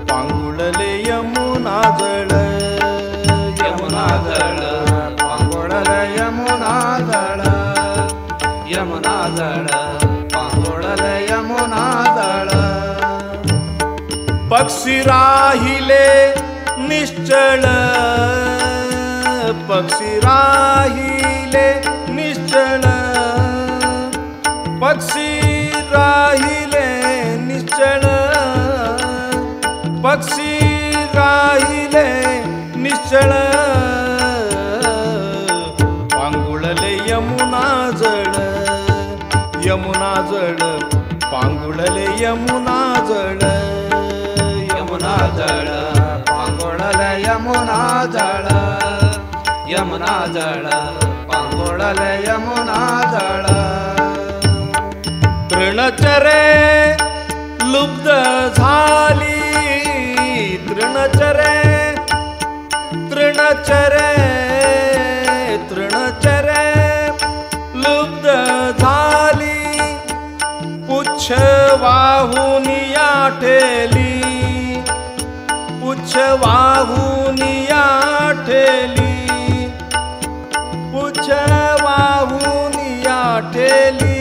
पांगुळले यमुना जळ यमुना जळ पांगुळले यमुना जळ यमुना जळ पांगुळले यमुना जळ पक्षी राहिले निश्चळ पक्षी राहिले निश्चळ पक्षी राहिले निश्चळ पक्षी राहिले निश्चळ पांगुळले यमुना जळ यमुना जळ पांगुळले यमुना जळ यमुना जळ पांगुळले यमुना जळ यमुना जळ पांगुळले यमुना जळ तृणचरे लुब्ध झाली तृणचरे तृणचरे तृणचरे लुब्ध झाली पुच्छ वाहून याठेली पुच्छ वाहून याठेली पुच्छ वाहून याठेली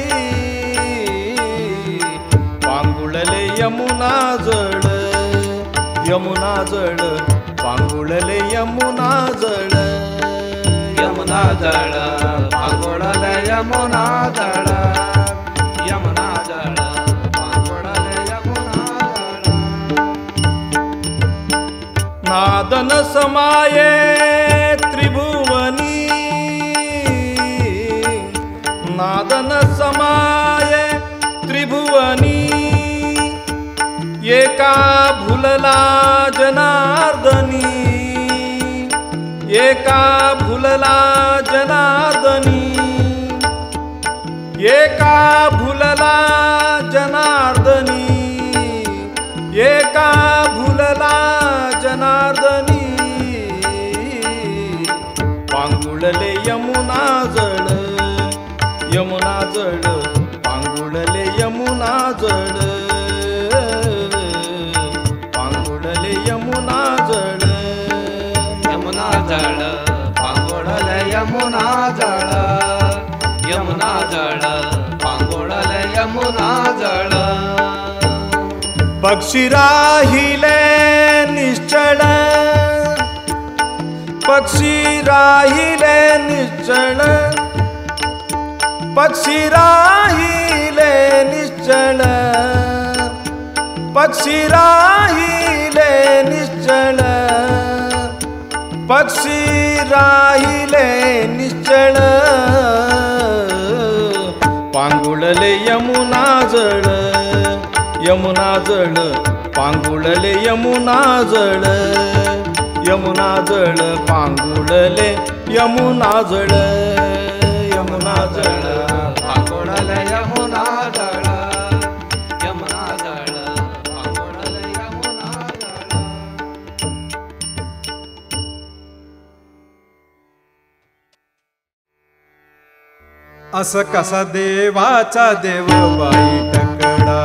पांगुळले यमुना जळ यमुना जळ पांगुळले यमुना जळ यमुना जळ पांगुळले यमुना जळ यमुना जळ पांगुळले नादन समाये त्रिभुवनी, नादन समाये त्रिभुवनी, एका भुलला जनार्दनी, एका भुलला जनार्दनी, एका भुलला जनार्दनी, एका भुलला जनार्दनी. पांगुळले यमुना जळ, यमुना जळ, पांगुळले यमुना जळ, पांगुळले यमुना जळ, यमुना जळ, पांगोळले यमुना जळ, यमुना जळ, पांगोळले यमुना जळ. पक्षी राहिले निश्चळ, पक्षी राहिले निश्चळ, पक्षी राहिले निश्चळ, पक्षी राहिले निश्चळ, पक्षी राहिले निश्चळ. पांगुळले यमुना जळ, यमुना जळ, पांगुळले यमुना जळ, यमुना जळ, पांगुळले यमुना जळ, यमुना जळ, पांगोळले यमुना जळ, यमुना जळ, पांगोळले यमुना जळ. असं कसा देवाचा देव बाई टकडा,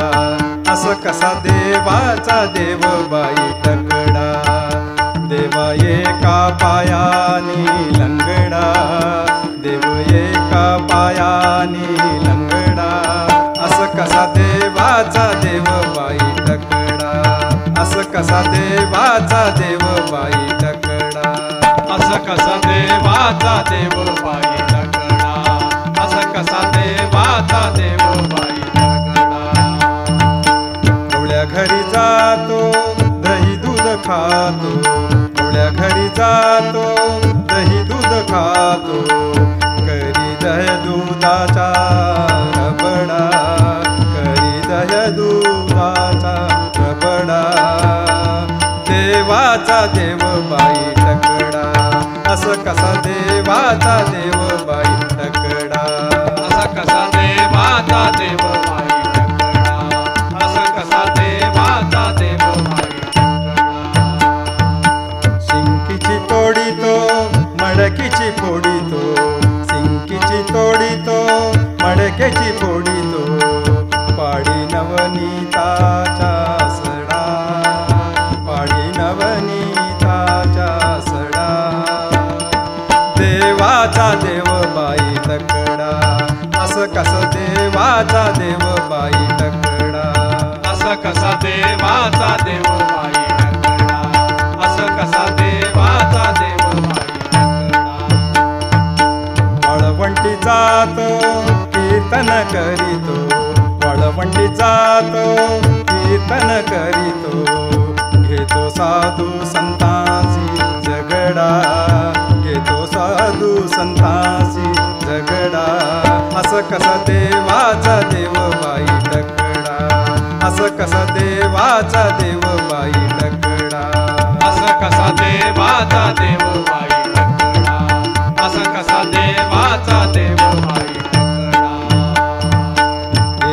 असं कसा देवाचा देव बाई टकडा. देवा एका पायानी लंगडा, देव एका पायानी लंगडा. असं कसा देवाचा देव बाई टकडा, असं कसा देवाचा देव बाई टकडा. असं कसा देवाचा देव बाई टकडा, असं कसा देवाचा देव बाई टकडा. कोवळ्या घरी जातो दही दूध खातो, कोवळ्या घरी जातो दही दूध खातो. करी दह्य दुधाचा रबडा, करी दह्य दुधाचा रबडा. देवाचा देव बाई टकडा, असं कसा देवाचा देव बाई टकडा. असं कसा देवाचा देव बाई टकडा, असं कसा देवाचा देव बाई टकडा. शिंकीची तोडीतो मडकीची फोडीतो, शिंकीची तोडीतो मडकेची फोडीतो. पाडी नवनीताचा सडा, पाडी नवनीताचा सडा. देवाचा देव बाई टकडा, असं कसं देवाचा देव बाई टकडा. असं कसा देवाचा देव बाई टकडा, असं कसा देवाचा देव बाई टकडा. वळवंटी जातो कीर्तन करीतो, वळवंटी जातो कीर्तन करीतो. घेतो साधू संतांशी झगडा, घेतो साधू संतांशी झगडा. असं कसं देवाचा देव बाई टकडा, असं कसं देवाचा देव बाई टकडा. असं कसा देवाचा देव बाई टकडा, असं कसा देवाचा देव बाई टकडा.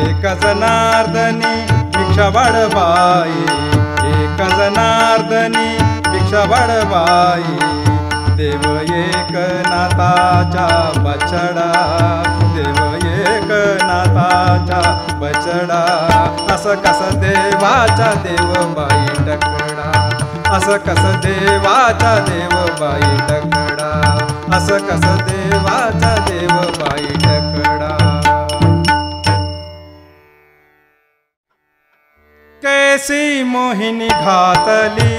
एक जनार्दनी भिक्षा वाढवाई, एक जनार्दनी भिक्षा वाढवाई. देव एकनाथाचा बछडा, देव एकनाथाचा बछडा. असं कसं देवाचा देव बाई टकडा, असं कसं देवाचा देव बाई टकडा, असं कसं देवाचा देव बाई टकडा. कैसी मोहिनी घातली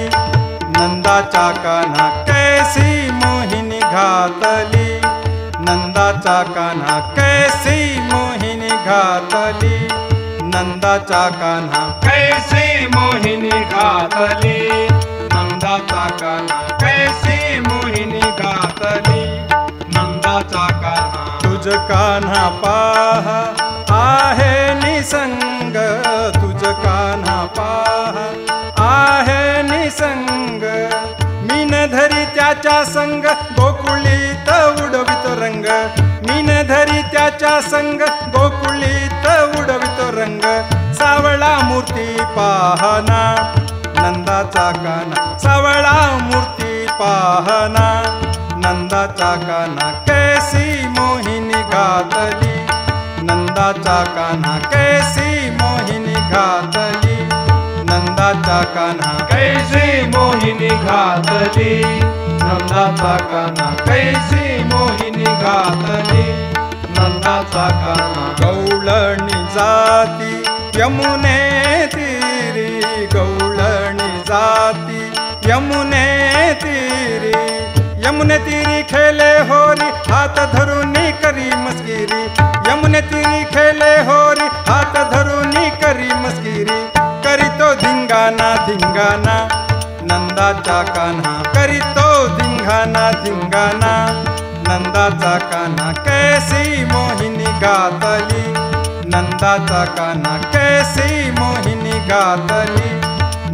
नंदाचा कान्हा, कैसी मोहिनी घातली नंदाचा कान्हा, कैसी मोहिनी घातली नंदाचा कान्हा. कैसी मोहिनी घातली नंदाचा कान्हा, कान्हा पाहा आहे निसंग, तुझ कान्हा पाहा आहे निसंग. मीन धरी त्याच्या संग गोकुळीत उडवितो रंग, मीन धरी त्याच्या संग गोकुळीत उडवितो रंग. सावळा मूर्ती पाहना नंदाचा कान्हा, सावळा मूर्ती पाहना नंदाचा कान्हा. कैसी मोहिनी घातली नंदाचा कान्हा, कैसी मोहिनी घातली नंदाचा कान्हा. कैसी मोहिनी घातली नंदाचा कान्हा, कैसी मोहिनी घातली नंदाचा कान्हा. गवळणी जाती यमुने तीरी, गवळणी जाती यमुने तीरी. यमुने तीरी खेले होरी हात धरुनी करी मस्किरी, यमुने तीरी खेले होरी हात धरुनी करी मस्किरी. करीतो धिंगाणा धिंगाणा नंदाचा कान्हा, करीतो धिंगाणा धिंगाणा नंदाचा कान्हा. कैसी मोहिनी घातली नंदाचा कान्हा, कैसी मोहिनी घातली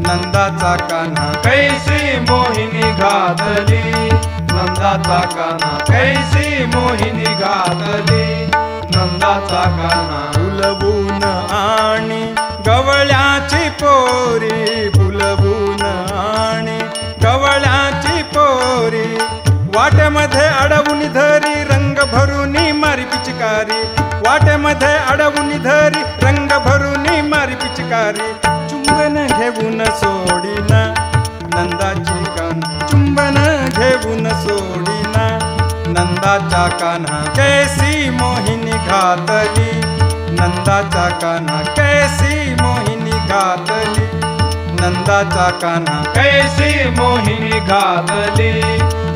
नंदाचा कान्हा. कैसी मोहिनी घातली नंदाचा कान्हा, कैसी मोहिनी घातली नंदाचा कान्हा. फुलवून आणि गवळ्याची पोरी, फुलवून आणि गवळ्याची पोरी. वाट्यामध्ये अडवून धरी रंग भरुनी मारी पिचकारी, वाट्यामध्ये अडवून धरी रंग भरुनी मारी पिचकारी. चुंबन घेऊन सोडीना नंदाची कान्हा, चुंबन घेऊन सोडीना नंदाचा कान्हा. कैसी मोहिनी घातली नंदाचा कान्हा, कैसी मोहिनी घातली नंदाचा कान्हा. कैसी मोहिनी घातली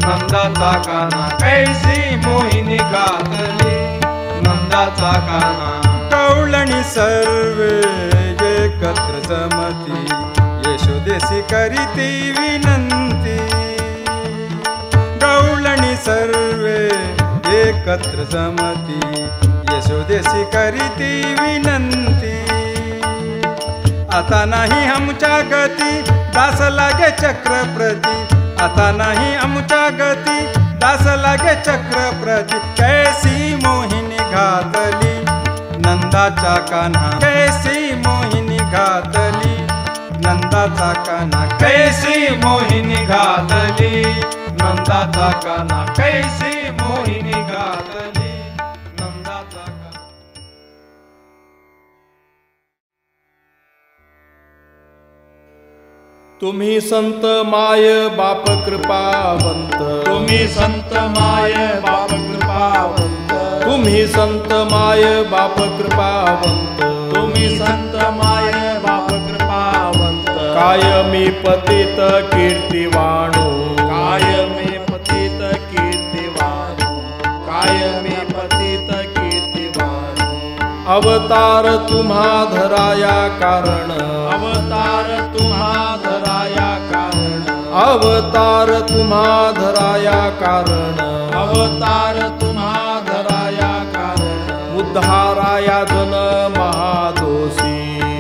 नंदाचा कान्हा, कैसी मोहिनी घातली नंदाचा कान्हा. गवळणी सर्वे एकत्र जमती, यशोदेसी करीती विनंती. गवळणी सर्वे एकत्र जमती, यशोदेसी करीती विनंती. आता नाही आमच्या गती दास लागे चक्र प्रती, आता नाही आमच्या गती दास लागे चक्र प्रती. कैसी मोहिनी घातली नंदाचा कान्हा, कैसी मोहिनी घातली नंदाचा कान्हा. कैसी मोहिनी घातली नंदाचा कान्हा, कैसी मोहिनी घातली नंदाचा कान्हा. तुम्ही संत माय बाप कृपावंत, तुम्ही संत माय बाप कृपावंत, तुम्ही संत माय बाप कृपावंत. तुम्ही संत माय बाप कृपावंत. कायमी पतित कीर्तिवाणू, कायमे पतित कीर्तिवाणू, कायमे पतित कीर्तिवाणू. अवतार तुम्हा धराया कारण, अवतार तुम्हा धराया कारण, अवतार तुम्हा धराया कारण. अवतार तुम्हा धराया कारण. उद्धाराया जन महादोषी,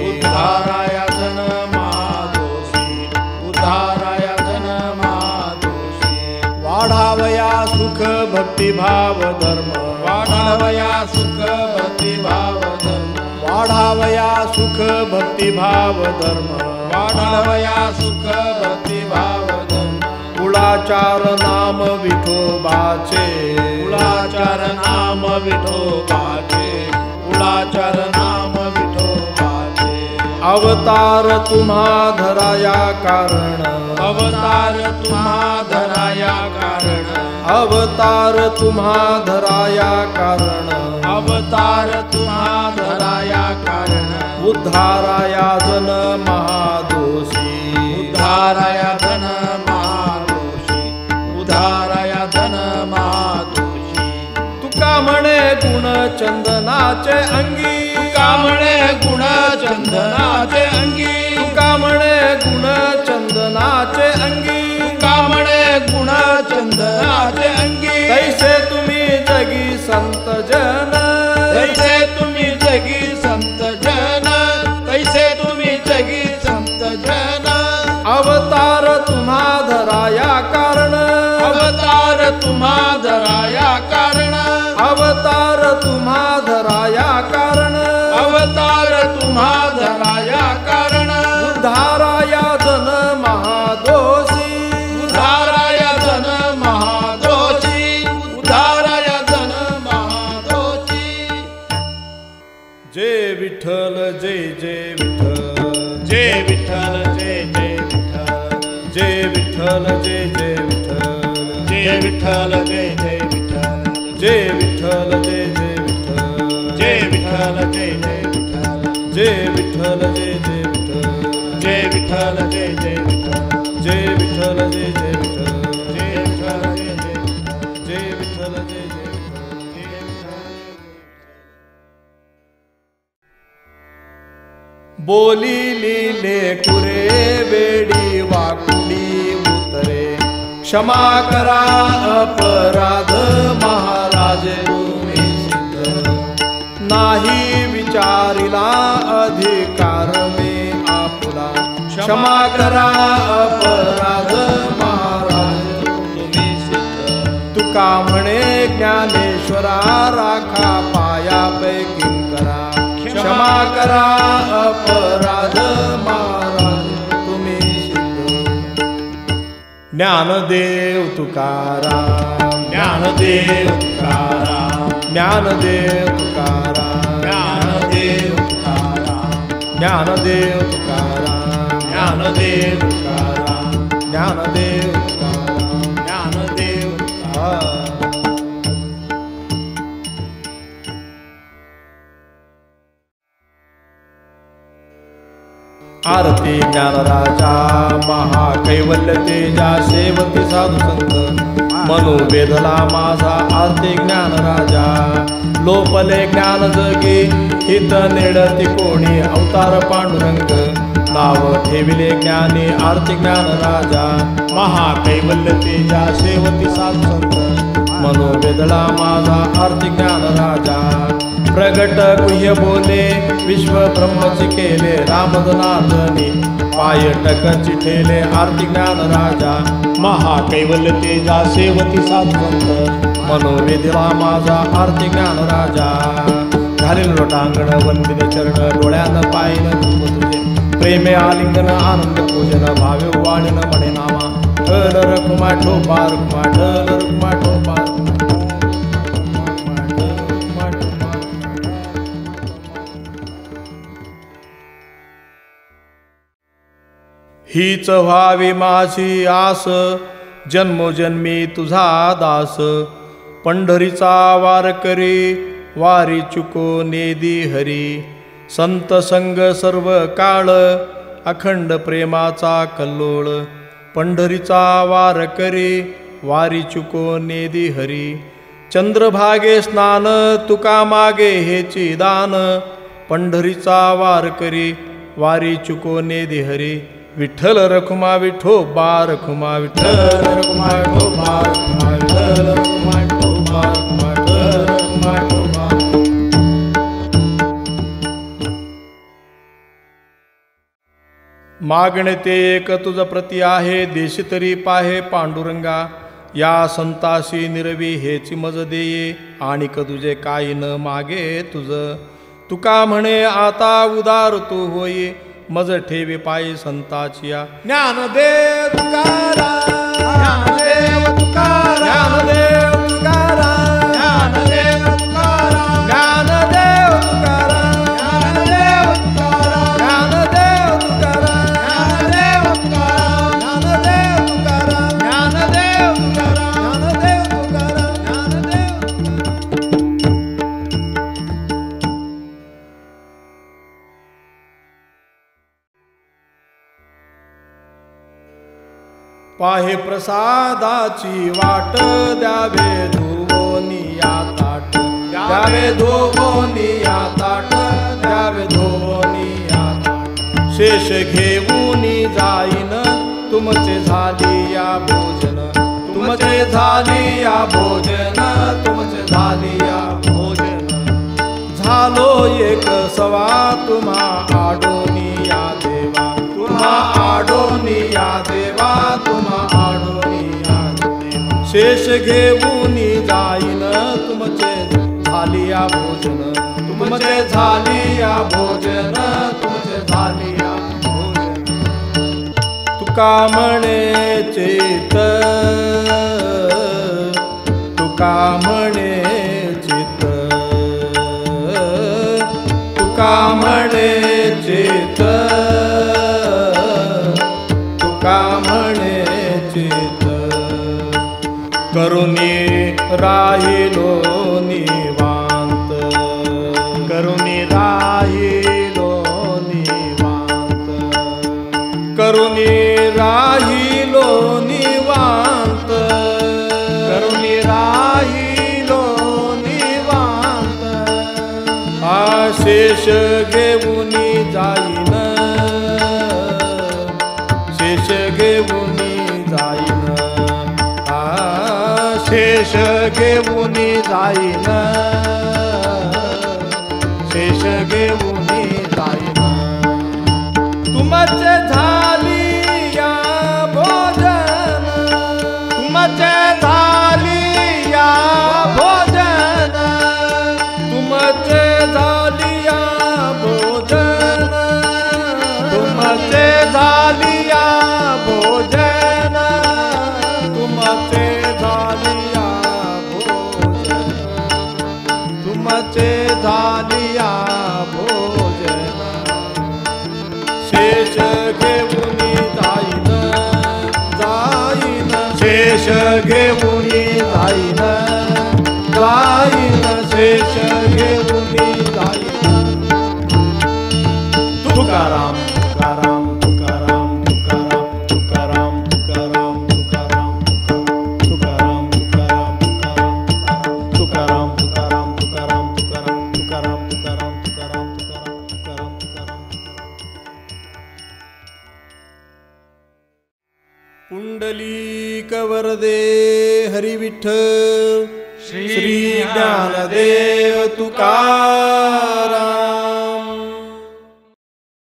उद्धाराया जन महादोषी, उद्धाराया जन महादोषी. वाढावया सुख भक्तिभाव धर्म, वाढावया सुख भक्तिभाव धर्म, वाढावया सुख भक्तिभाव धर्म, वाढावया सुख भक्तिभाव धर्म. कुळाचार नाम विठोबाचे, कुळाचार नाम विठोबाचे, कुळाचार नाम विठोबाचे. अवतार तुम्हा धराया कारण, अवतार तुम्हा धराया कारण, अवतार तुम्हा धराया कारण. अवतार तुम्हा धराया कारण. उद्धाराया जन महादोषी, उद्धाराया धन महादोषी, उद्धाराया धन महादोषी. तुका म्हणे गुण चंदनाचे अंगी, तुका म्हणे गुण चंदनाचे अंगी, तुका म्हणे गुण चंदनाचे अंगी. तुका म्हणे गुण चंदनाचे अंगी. तैसे तुम्ही जगी संत जन अवतार तुम्हा धराया कारण अवतार तुम्हा धराया कारण अवतार तुम्हा धराया कारण अवतार तुम्हा धराया कारण उद्धाराया जन महादोषी उद्धाराया जन महादोषी उद्धाराया जन महादोषी जय विठ्ठल जय जय विठ्ठल जय विठ्ठल जय जय विठ्ठल जय विठ्ठल जय जय विठ्ठल जय विठ्ठल जय जय जय विठ्ठल विठ्ठल जय जय विठ्ठल जय विठ्ठल जय जय जय विठ्ठल जय जय विठ्ठल विठ्ठल जय विठ्ठल जय जय विठ्ठल जय विठ्ठल जय जय विठ्ठल जय विठ्ठल जय जय जय विठ्ठल जय जय विठ्ठल बोली लीले कुरे वेडी वाकुडी उतरे क्षमा करा अपराध महाराज तुम्ही सिद्ध नाही विचारिला अधिकार मे आपुला क्षमा करा अपराध महाराज तुम्ही सिद्ध तुका म्हणे ज्ञानेश्वरा राखा पायापैकी करा क्षमा करा अपराध महाराज तुम्ही सिद्ध ज्ञानदेव तुकाराम ज्ञानदेव तुकाराम ज्ञानदेव तुकाराम ज्ञानदेव तुकाराम ज्ञानदेव तुकाराम ज्ञानदेव तुकाराम ज्ञानदेव तुकाराम ज्ञानदेव तुकाराम आरती ज्ञानराजा महाकैवल्य तेजा सेवती साधू संत मनोवेदला माझा आरती ज्ञानराजा लोपले ज्ञान जगे हित नेडती कोणी अवतार पांडुरंग नाव ठेविले ज्ञानी आरती ज्ञानराजा महाकैवल्य तेजा सेवती साधू संत मनोवेदला माझा आरती ज्ञानराजा प्रगट गुह्य बोले विश्व ब्रह्मची केले रामदनार्दनी पाय टकची ठेले आरती ज्ञान राजा महाकैवल्य तेजा सेवती साधवंत मनोवेदिला माझा आरती ज्ञान राजा घालील लोटांगण वंदिले चरण डोळ्यानं पायन तुझे प्रेमे आलिंगन आनंद पूजन भावे वाणीन म्हणे नामा ठर रखुमा ठोपा रखुमा ठर रखुमा ठोपा हीच व्हावी माझी आस जन्मोजन्मी तुझा दास पंढरीचा वार करी वारी चुको नेदी हरी संत संग सर्व काळ अखंड प्रेमाचा कल्लोळ पंढरीचा वार करी वारी चुको नेदी हरी चंद्रभागे स्नान तुका मागे हेची दान पंढरीचा वार करी वारी चुको नेदी हरी विठ्ठल रखुमा विठोबा रखुमा विठ्ठल रखुमा विठोबा रखुमा विठ्ठल रखुमा विठोबा रखुमा विठ्ठल रखुमा विठोबा मागणे ते एक तुझ प्रती आहे देशी तरी पाहे पांडुरंगा या संताशी निरवी हेची मज देये आणिक तुझे काही न मागे तुझ तुका म्हणे आता उदार तू होई मज ठेवी पायी संताचिया ज्ञानदेव तुकाराम ज्ञानदेव तुकाराम ज्ञानदेव तुकाराम ज्ञानदेव तुकाराम ज्ञानदेव तुकाराम ज्ञानदेव तुकाराम ज्ञानदेव तुकाराम ज्ञानदेव तुकाराम ज्ञानदेव तुकाराम ज्ञानदेव तुकाराम ज्ञानदेव पाहे प्रसादाची वाट द्यावे धुवोनिया ताट द्यावे धुवोनिया ताट द्यावे धुवोनिया ताट शेष घेऊनी जाईन तुमचे झाली या भोजन तुमचे झाली या भोजन तुमचे झाली या भोजन झालो एक सवा तुम्हा आडोनिया देवा तुम्हा आडोनिया शेष घेऊन जाईन तुमचे झालिया भोजन, तुमचे झालिया भोजन, तुमचे झालिया भोजन. तुका म्हणे चेत, तुका म्हणे चित, तुका म्हणे चित, तुका म्हणे चित. करुणी राहिलो निवांत, करुणी राहिलो निवांत, करुणी राहिलो निवांत, करुणी राहिलो निवांत. शेष घेऊन जाईन, शेष घेऊन जाईन, शेष घेऊन जाईन, शेष घेऊन जाईन. तुमचे झालिया भोजन, तुमचे झालिया भोजन, तुमचे झालिया भोजन, तुमचे झालिया भोजन, तुमचे झालिया भोजन, तुमचे झालिया भोजन. शेष घेऊन जाईन, जाईन, शेष घेऊन जाईन, जाईन, शेष घेऊन जाईन. तुकाराम तुकाराम तुकाराम तुकाराम तुकाराम तुकाराम तुकाराम तुकाराम तुकाराम तुकाराम तुकाराम तुकाराम तुकाराम तुकाराम तुकाराम तुकाराम तुकाराम तुकाराम तुकाराम. पुंडलीक वरदे हरी विठ्ठल, श्री ज्ञानदेव तुकाराम.